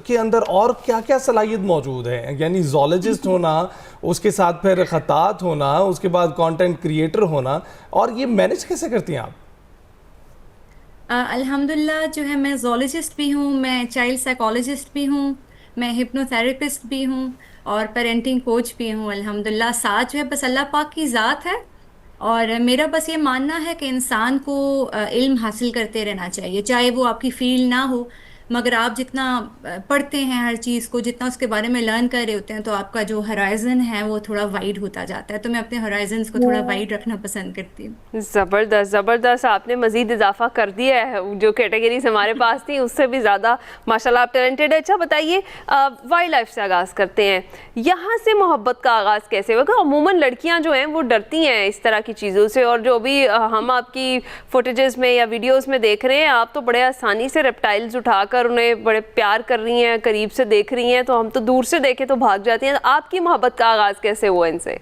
के अंदर और क्या क्या सलाहियत मौजूद है, यानी जूलॉजिस्ट होना, उसके साथ फिर खतात होना, उसके बाद कंटेंट क्रिएटर होना, और ये मैनेज कैसे करती हैं आप? अल्हम्दुलिल्लाह जो है, मैं जूलॉजिस्ट भी हूँ, मैं चाइल्ड साइकोलॉजिस्ट भी हूँ, मैं हिप्नोथेरेपिस्ट भी हूँ और पेरेंटिंग कोच भी हूँ। अल्हम्दुलिल्लाह साथ जो है बस अल्लाह पाक की ज़ात है, और मेरा बस ये मानना है कि इंसान को इल्म हासिल करते रहना चाहिए, चाहे वो आपकी फील्ड ना हो, मगर आप जितना पढ़ते हैं हर चीज़ को, जितना उसके बारे में लर्न कर रहे होते हैं, तो आपका जो हराइजन है वो थोड़ा वाइड होता जाता है। तो मैं अपने हराइजन्स को थोड़ा वाइड रखना पसंद करती हूँ। ज़बरदस्त ज़बरदस्त, आपने मज़ीद इजाफा कर दिया है। जो कैटेगरीज हमारे पास थी उससे भी ज़्यादा माशाल्लाह आप टैलेंटेड है। अच्छा बताइए, वाइल्ड लाइफ से आगाज़ करते हैं, यहाँ से मोहब्बत का आगाज़ कैसे होगा? अमूमन लड़कियाँ जो हैं वो डरती हैं इस तरह की चीज़ों से, और जो भी हम आपकी फुटेजेस में या वीडियोज़ में देख रहे हैं, आप तो बड़े आसानी से रेप्टाइल्स उठाकर उन्हें बड़े प्यार कर रही हैं, करीब से देख रही हैं, तो हम तो दूर से देखे तो भाग जाती हैं। आपकी मोहब्बत का आगाज़ कैसे हुआ इनसे?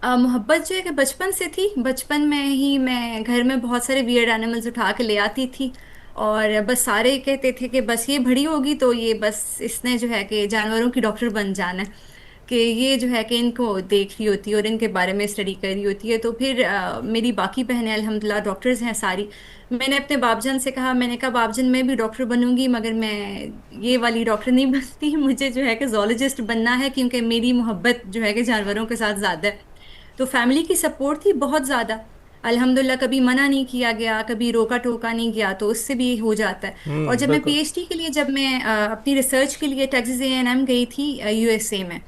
मोहब्बत जो है कि बचपन से थी। बचपन में ही मैं घर में बहुत सारे वियर्ड एनिमल्स उठा के ले आती थी, और बस सारे कहते थे कि बस ये बड़ी होगी तो ये बस इसने जो है कि जानवरों की डॉक्टर बन जाना है, कि ये जो है कि इनको देख रही होती है और इनके बारे में स्टडी कर रही होती है। तो फिर मेरी बाकी बहनें अल्हम्दुलिल्लाह डॉक्टर्स हैं सारी। मैंने अपने बापजान से कहा, मैंने कहा बापजान मैं भी डॉक्टर बनूंगी, मगर मैं ये वाली डॉक्टर नहीं बनती, मुझे जो है कि जूलॉजिस्ट बनना है, क्योंकि मेरी मोहब्बत जो है कि जानवरों के साथ ज़्यादा है। तो फैमिली की सपोर्ट थी बहुत ज़्यादा। अल्हम्दुलिल्लाह कभी मना नहीं किया गया, कभी रोका टोका नहीं गया, तो उससे भी हो जाता है। और जब मैं बिल्कुल। पीएचडी के लिए, जब मैं अपनी रिसर्च के लिए टेक्सास A&M गई थी यूएसए में,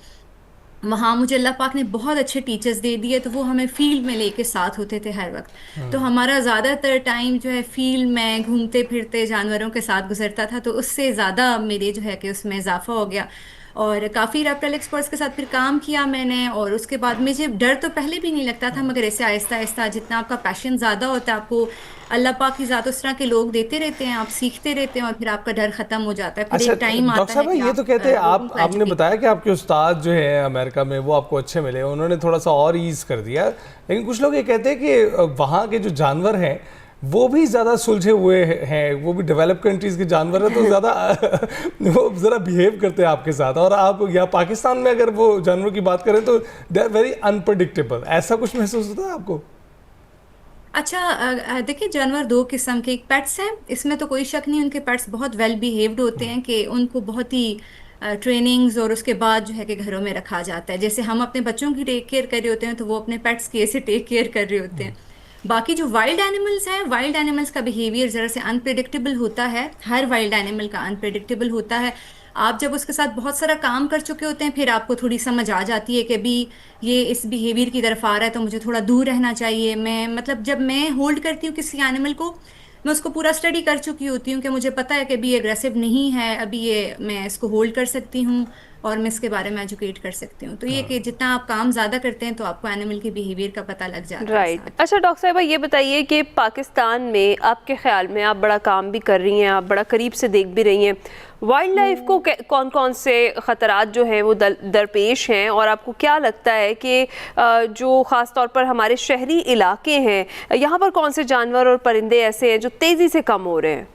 वहाँ मुझे अल्लाह पाक ने बहुत अच्छे टीचर्स दे दिए, तो वो हमें फील्ड में लेके साथ होते थे हर वक्त। तो हमारा ज़्यादातर टाइम जो है फील्ड में घूमते फिरते जानवरों के साथ गुजरता था, तो उससे ज़्यादा मेरे जो है कि उसमें इजाफा हो गया। और काफ़ी रेप्टाइल एक्सपर्ट्स के साथ फिर काम किया मैंने, और उसके बाद मुझे डर तो पहले भी नहीं लगता था, मगर ऐसे आहिस्ता आहिस्ता जितना आपका पैशन ज़्यादा होता है, आपको अल्लाह पाक की ज़ात उस तरह के लोग देते रहते हैं, आप सीखते रहते हैं, और फिर आपका डर ख़त्म हो जाता है। फिर अच्छा एक टाइम डॉक्टर आता है साहब, कि ये तो कहते हैं लोगों को आपने educate बताया कि आपके उस्ताद जो है अमेरिका में वो आपको अच्छे मिले, उन्होंने थोड़ा सा और ईज कर दिया, लेकिन कुछ लोग ये कहते हैं कि वहाँ के जो जानवर हैं वो भी ज़्यादा सुलझे हुए हैं, वो भी डेवलप कंट्रीज़ के जानवर हैं, तो ज़्यादा वो ज़रा बिहेव करते हैं आपके साथ। और आप यहाँ पाकिस्तान में अगर वो जानवरों की बात करें तो दे आर वेरी अनप्रडिक्टेबल, ऐसा कुछ महसूस होता है आपको? अच्छा, देखिए जानवर दो किस्म के, एक पेट्स हैं, इसमें तो कोई शक नहीं, उनके पेट्स बहुत वेल बिहेव्ड होते हैं, कि उनको बहुत ही ट्रेनिंग्स और उसके बाद जो है कि घरों में रखा जाता है। जैसे हम अपने बच्चों की टेक केयर कर रहे होते हैं, तो वो अपने पेट्स की ऐसे टेक केयर कर रहे होते हैं। बाकी जो वाइल्ड एनिमल्स हैं, वाइल्ड एनिमल्स का बिहेवियर ज़रा से अनप्रिडिक्टेबल होता है, हर वाइल्ड एनिमल का अनप्रिडिक्टेबल होता है। आप जब उसके साथ बहुत सारा काम कर चुके होते हैं, फिर आपको थोड़ी समझ आ जाती है कि अभी ये इस बिहेवियर की तरफ आ रहा है, तो मुझे थोड़ा दूर रहना चाहिए। मैं मतलब जब मैं होल्ड करती हूँ किसी एनिमल को, मैं उसको पूरा स्टडी कर चुकी होती हूँ कि मुझे पता है कि अभी ये एग्रेसिव नहीं है, अभी ये मैं इसको होल्ड कर सकती हूँ और मैं इसके बारे में एजुकेट कर सकती हूँ। तो ये कि जितना आप काम ज़्यादा करते हैं, तो आपको एनिमल के बिहेवियर का पता लग जाता है। राइट। अच्छा डॉक्टर साहिबा, ये बताइए कि पाकिस्तान में आपके ख्याल में, आप बड़ा काम भी कर रही हैं, आप बड़ा करीब से देख भी रही हैं, वाइल्ड लाइफ को कौन कौन से ख़तरात जो हैं वो दरपेश हैं, और आपको क्या लगता है कि जो ख़ास तौर पर हमारे शहरी इलाके हैं, यहाँ पर कौन से जानवर और परिंदे ऐसे हैं जो तेज़ी से कम हो रहे हैं?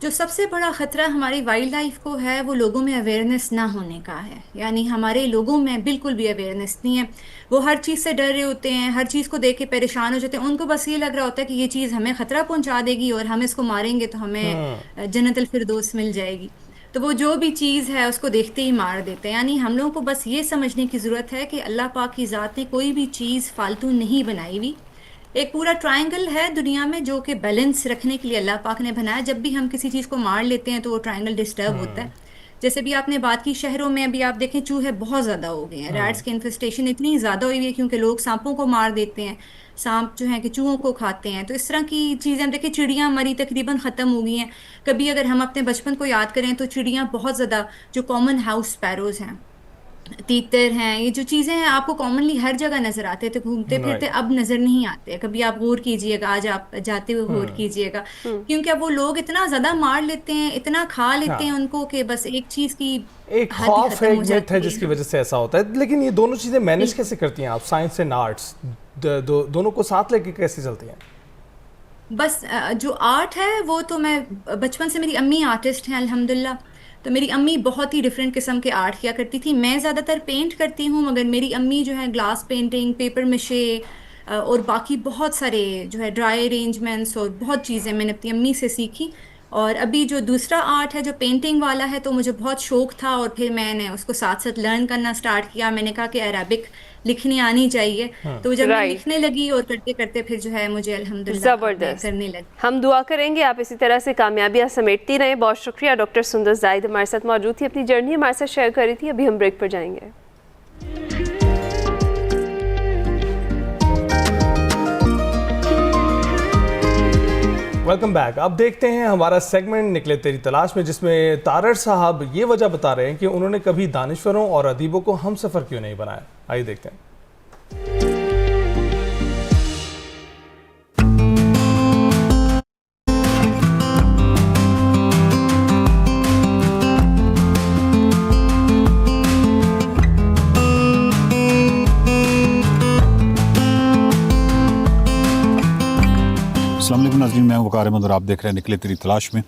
जो सबसे बड़ा ख़तरा हमारी वाइल्ड लाइफ को है, वो लोगों में अवेयरनेस ना होने का है। यानी हमारे लोगों में बिल्कुल भी अवेयरनेस नहीं है, वो हर चीज़ से डर रहे होते हैं, हर चीज़ को देख के परेशान हो जाते हैं। उनको बस ये लग रहा होता है कि ये चीज़ हमें ख़तरा पहुंचा देगी और हम इसको मारेंगे तो हमें जन्नतुल फिरदौस मिल जाएगी, तो वो जो भी चीज़ है उसको देखते ही मार देते हैं। यानी हम लोगों को बस ये समझने की ज़रूरत है कि अल्लाह पाक की ज़ात ने कोई भी चीज़ फालतू नहीं बनाई हुई। एक पूरा ट्रायंगल है दुनिया में जो कि बैलेंस रखने के लिए अल्लाह पाक ने बनाया। जब भी हम किसी चीज़ को मार लेते हैं तो वो ट्रायंगल डिस्टर्ब होता है। जैसे भी आपने बात की, शहरों में अभी आप देखें चूहे बहुत ज़्यादा हो गए हैं, रैट्स की इन्फेस्टेशन इतनी ज़्यादा हुई है क्योंकि लोग सांपों को मार देते हैं, सांप जो है कि चूहों को खाते हैं। तो इस तरह की चीज़ें हम देखें, चिड़ियाँ मरी तकरीबन ख़त्म हो गई हैं। कभी अगर हम अपने बचपन को याद करें तो चिड़ियाँ बहुत ज़्यादा, जो कॉमन हाउस स्पैरोज़ हैं, तीतर हैं, ये जो चीज़ें हैं आपको कॉमनली हर जगह नज़र आते थे घूमते फिरते, अब नज़र नहीं आते। कभी आप गौर कीजिएगा, आज आप जाते हुए गौर कीजिएगा, क्योंकि अब वो लोग इतना ज़्यादा मार लेते हैं, इतना खा लेते हैं उनको, कि बस एक चीज़ की एक खौफ है, एक मिथ है जिसकी वजह से ऐसा होता है। लेकिन ये दोनों चीज़ें मैनेज कैसे करती हैं आप, साइंस एंड आर्ट्स दोनों को साथ लेके कैसे चलती हैं? बस जो आर्ट है वो तो मैं बचपन से, मेरी अम्मी आर्टिस्ट हैं अल्हम्दुलिल्लाह, तो मेरी अम्मी बहुत ही डिफरेंट किस्म के आर्ट किया करती थी। मैं ज़्यादातर पेंट करती हूँ, मगर मेरी अम्मी जो है ग्लास पेंटिंग, पेपर मिशे और बाकी बहुत सारे जो है ड्राई अरेंजमेंट्स और बहुत चीज़ें मैंने अपनी अम्मी से सीखी। और अभी जो दूसरा आर्ट है जो पेंटिंग वाला है, तो मुझे बहुत शौक था और फिर मैंने उसको साथ साथ लर्न करना स्टार्ट किया। मैंने कहा कि अरबिक लिखनी आनी चाहिए, तो जब मैं लिखने लगी और करते करते फिर जो है मुझे अल्हम्दुलिल्लाह ज़बरदस्त करने लगी। हम दुआ करेंगे आप इसी तरह से कामयाबियाँ समेटती रहें। बहुत शुक्रिया। डॉक्टर सुंदर जाहिद हमारे साथ मौजूद थी, अपनी जर्नी हमारे साथ शेयर कर रही थी। अभी हम ब्रेक पर जाएंगे। Welcome back. अब देखते हैं हमारा सेगमेंट निकले तेरी तलाश में, जिसमें तारड़ साहब ये वजह बता रहे हैं कि उन्होंने कभी दानिश्वरों और अदीबों को हम सफ़र क्यों नहीं बनाया। आइए देखते हैं। अस्सलाम वालेकुम नाज़रीन, मैं वक़ार अहमद और आप देख रहे हैं निकले तेरी तलाश में।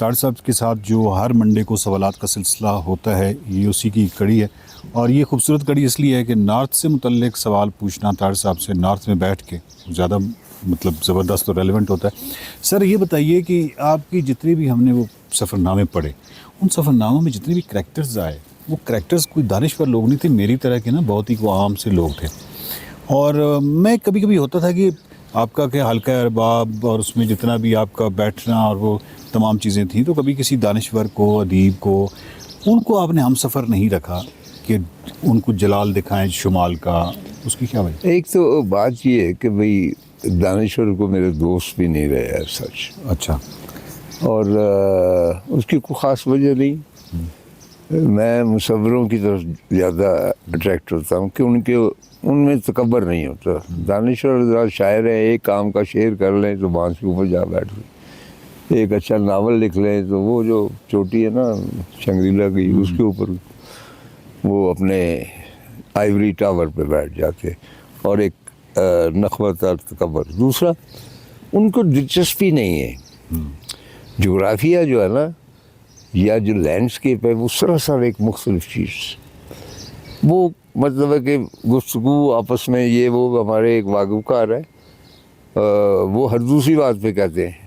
तारड़ साहब के साथ जो हर मंडे को सवालात का सिलसिला होता है, ये उसी की कड़ी है। और ये खूबसूरत कड़ी इसलिए है कि नॉर्थ से मुतल्लिक सवाल पूछना तारड़ साहब से नॉर्थ में बैठ के ज़्यादा मतलब ज़बरदस्त और रेलेवेंट होता है। सर ये बताइए कि आपकी जितने भी हमने वो सफ़रनामे पढ़े, उन सफ़रनामों में जितने भी करैक्टर्स आए, वो करैक्टर्स कोई दानिश्वर लोग नहीं थे, मेरी तरह के ना बहुत ही आम से लोग थे। और मैं कभी कभी होता था कि आपका क्या हल्का अरबाब और उसमें जितना भी आपका बैठना और वो तमाम चीज़ें थी, तो कभी किसी दानिश्वर को, अदीब को, उनको आपने हमसफ़र नहीं रखा कि उनको जलाल दिखाएं शुमाल का, उसकी क्या वजह? एक तो बात ये है कि भाई दानिश्वर को मेरे दोस्त भी नहीं रहे यार सच, अच्छा। और उसकी कोई ख़ास वजह नहीं। मैं मुसव्विरों की तरफ ज़्यादा अट्रैक्ट होता हूँ कि उनमें तकब्बर नहीं होता। दानिश्वर ज़रा शायर है, एक काम का शेर कर लें तो बांस के ऊपर जा बैठ लें, एक अच्छा नावल लिख लें तो वो जो चोटी है ना शंग्रीला की, उसके ऊपर वो अपने आइवरी टावर पे बैठ जाते, और एक नखवत और तकब्बर। दूसरा, उनको दिलचस्पी नहीं है। जोग्राफिया जो है ना, या जो लैंडस्केप है, वो सरासर एक मुख्तलिफ चीज़। वो मतलब है कि गुफ्तगू आपस में ये वो हमारे एक वाक़िफ़कार है, वो हर दूसरी बात पे कहते हैं।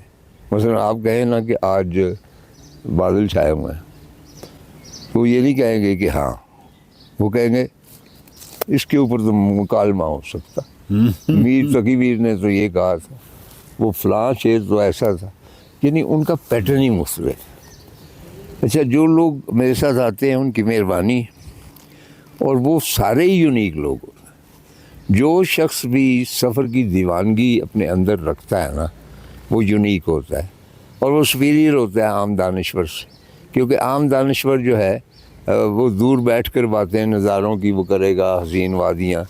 मसलन आप कहें ना कि आज बादल छाए हुए हैं, तो ये नहीं कहेंगे कि हाँ, वो कहेंगे इसके ऊपर तो मुकालमा हो सकता। मीर तकीवीर ने तो ये कहा था, वो फ़लाँ शेर तो ऐसा था। यानी उनका पैटर्न ही मुख्तलिफ। अच्छा, जो लोग मेरे साथ आते हैं उनकी मेहरबानी, और वो सारे ही यूनिक लोग। जो शख्स भी सफ़र की दीवानगी अपने अंदर रखता है ना, वो यूनिक होता है, और वो सुपीरियर होता है आम दानिश्वर से। क्योंकि आम दानिश्वर जो है वो दूर बैठ कर बातें नज़ारों की वो करेगा, हसीन वादियाँ,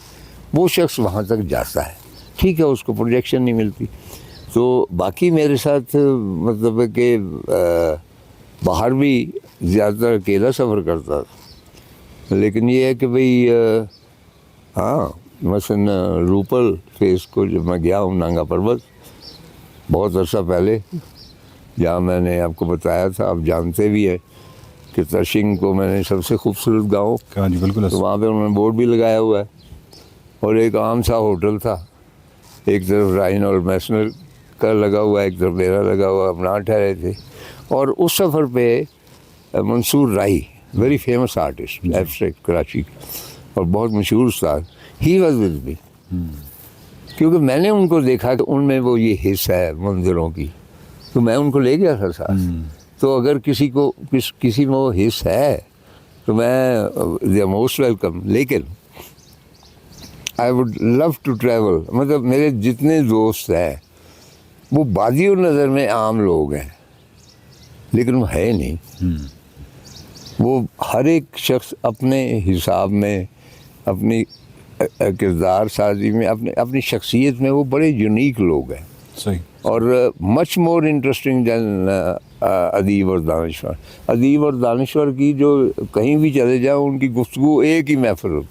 वो शख्स वहाँ तक जाता है, ठीक है, उसको प्रोजेक्शन नहीं मिलती। तो बाकी मेरे साथ मतलब है कि बाहर भी ज़्यादातर अकेला सफ़र करता था, लेकिन ये है कि भाई हाँ, मसलन रूपल फेस को जब मैं गया हूँ, नांगा पर्वत, बहुत अर्सा पहले, जहाँ मैंने आपको बताया था, आप जानते भी हैं कि तरशिंग को मैंने सबसे खूबसूरत गाँव, हाँ जी बिल्कुल, तो वहाँ पे उन्होंने बोर्ड भी लगाया हुआ है, और एक आम सा होटल था, एक तरफ राइन और मैसनर का लगा हुआ, एक तरफ मेरा लगा हुआ, अपना ठहरे थे। और उस सफ़र पे Mansur Rahi, very famous artist, abstract Karachi के, और बहुत मशहूर उस्ताद, ही वाज विद मी। क्योंकि मैंने उनको देखा कि उनमें वो ये हिस्स है मंदिरों की, तो मैं उनको ले गया था साथ। तो अगर किसी में वो हिस्स है तो मैं दे आर मोस्ट वेलकम। लेकिन I would love to travel, मतलब मेरे जितने दोस्त हैं वो बादियों नज़र में आम लोग हैं, लेकिन वो है नहीं। वो हर एक शख्स अपने हिसाब में, अपनी किरदार साजी में, अपनी शख्सियत में वो बड़े यूनिक लोग हैं। सही। और मच मोर इंटरेस्टिंग दैन अदीब और दानिश्वर। अदीब और दानिश्वर की जो कहीं भी चले जाओ, उनकी गुफ्तगू एक ही महफिल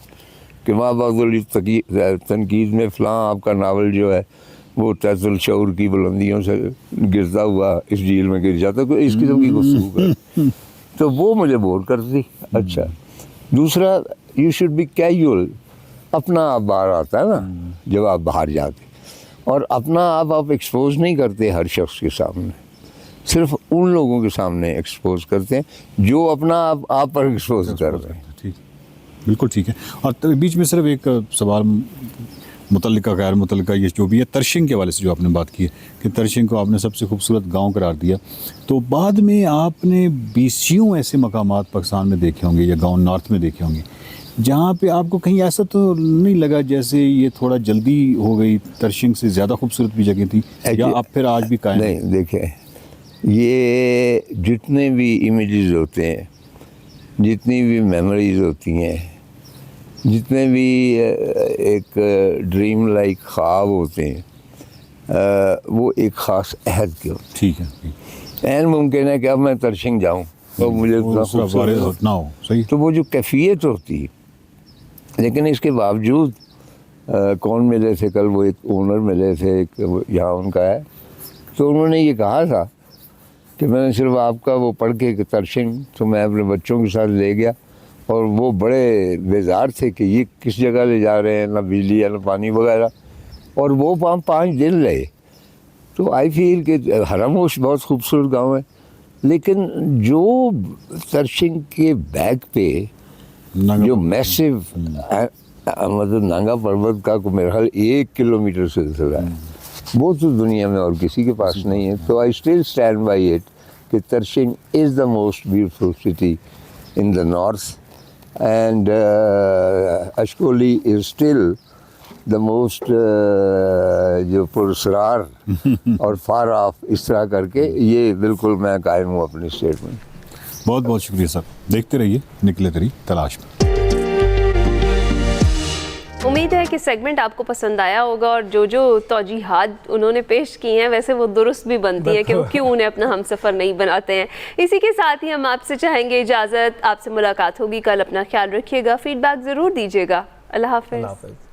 कि माँ बाज़ुल तनकीद में फ़लाँ आपका नावल जो है वो तहतुल शऊर की बुलंदियों से गिरता हुआ इस झील में गिर जाता, तो इस किस्म की गुफ्तगू कर, तो वो मुझे बोर करती। अच्छा, दूसरा, यू शुड बी कैजुअल। अपना आप बाहर आता है ना जब आप बाहर जाते, और अपना आप एक्सपोज नहीं करते हर शख्स के सामने, सिर्फ उन लोगों के सामने एक्सपोज करते हैं जो अपना आप पर एक्सपोज कर रहे हैं। ठीक, बिल्कुल ठीक है। और बीच में सिर्फ एक सवाल मुतल्लिका गैर मुतल्लिका, ये जो भी है तरशिंग के वाले से जो आपने बात की है कि तरशिंग को आपने सबसे खूबसूरत गांव करार दिया, तो बाद में आपने 20 ऐसे मकामात पाकिस्तान में देखे होंगे या गांव नॉर्थ में देखे होंगे जहाँ पे आपको कहीं ऐसा तो नहीं लगा जैसे ये थोड़ा जल्दी हो गई, तरशिंग से ज़्यादा खूबसूरत भी जगह थी, या आप फिर आज भी कायम? नहीं, देखें, ये जितने भी इमेजेस होते हैं, जितनी भी मेमोरीज होती हैं, जितने भी एक ड्रीम लाइक ख्वाब होते हैं, वो एक ख़ास अहद के होते हैं। ठीक है। ऐन मुमकिन है कि अब मैं तरशिंग जाऊँ तो मुझे ना हो, सही, तो वो जो कैफियत होती है। लेकिन इसके बावजूद कौन मिले थे कल, वो एक ओनर मिले थे, एक यहाँ उनका है, तो उन्होंने ये कहा था कि मैंने सिर्फ आपका वो पढ़ के तरशिंग, तो मैं अपने बच्चों के साथ ले गया, और वो बड़े बेजार थे कि ये किस जगह ले जा रहे हैं, ना बिजली है ना पानी वगैरह, और वो 5 दिन रहे। तो आई फील कि हरमोश बहुत खूबसूरत गांव है, लेकिन जो तरशिंग के बैक पे जो मैसिव मतलब नांगा पर्वत का मेरे ख्याल 1 किलोमीटर सिलसिला है, वो तो दुनिया में और किसी के पास नहीं है। तो I still stand by it कि Tarashing is the most beautiful city in the north and Askole is still the most जो पुरस्कार और फार ऑफ, इस तरह करके ये बिल्कुल मैं कायम हूँ अपनी स्टेट में। बहुत बहुत शुक्रिया सर, देखते रहिए निकले तेरी तलाश में। उम्मीद है कि सेगमेंट आपको पसंद आया होगा और जो तौजीहात उन्होंने पेश की हैं वैसे वो दुरुस्त भी बनती है कि वो क्यों उन्हें अपना हमसफ़र नहीं बनाते हैं। इसी के साथ ही हम आपसे चाहेंगे इजाज़त, आपसे मुलाकात होगी कल। अपना ख्याल रखिएगा, फीडबैक ज़रूर दीजिएगा। अल्लाह हाफ़िज़।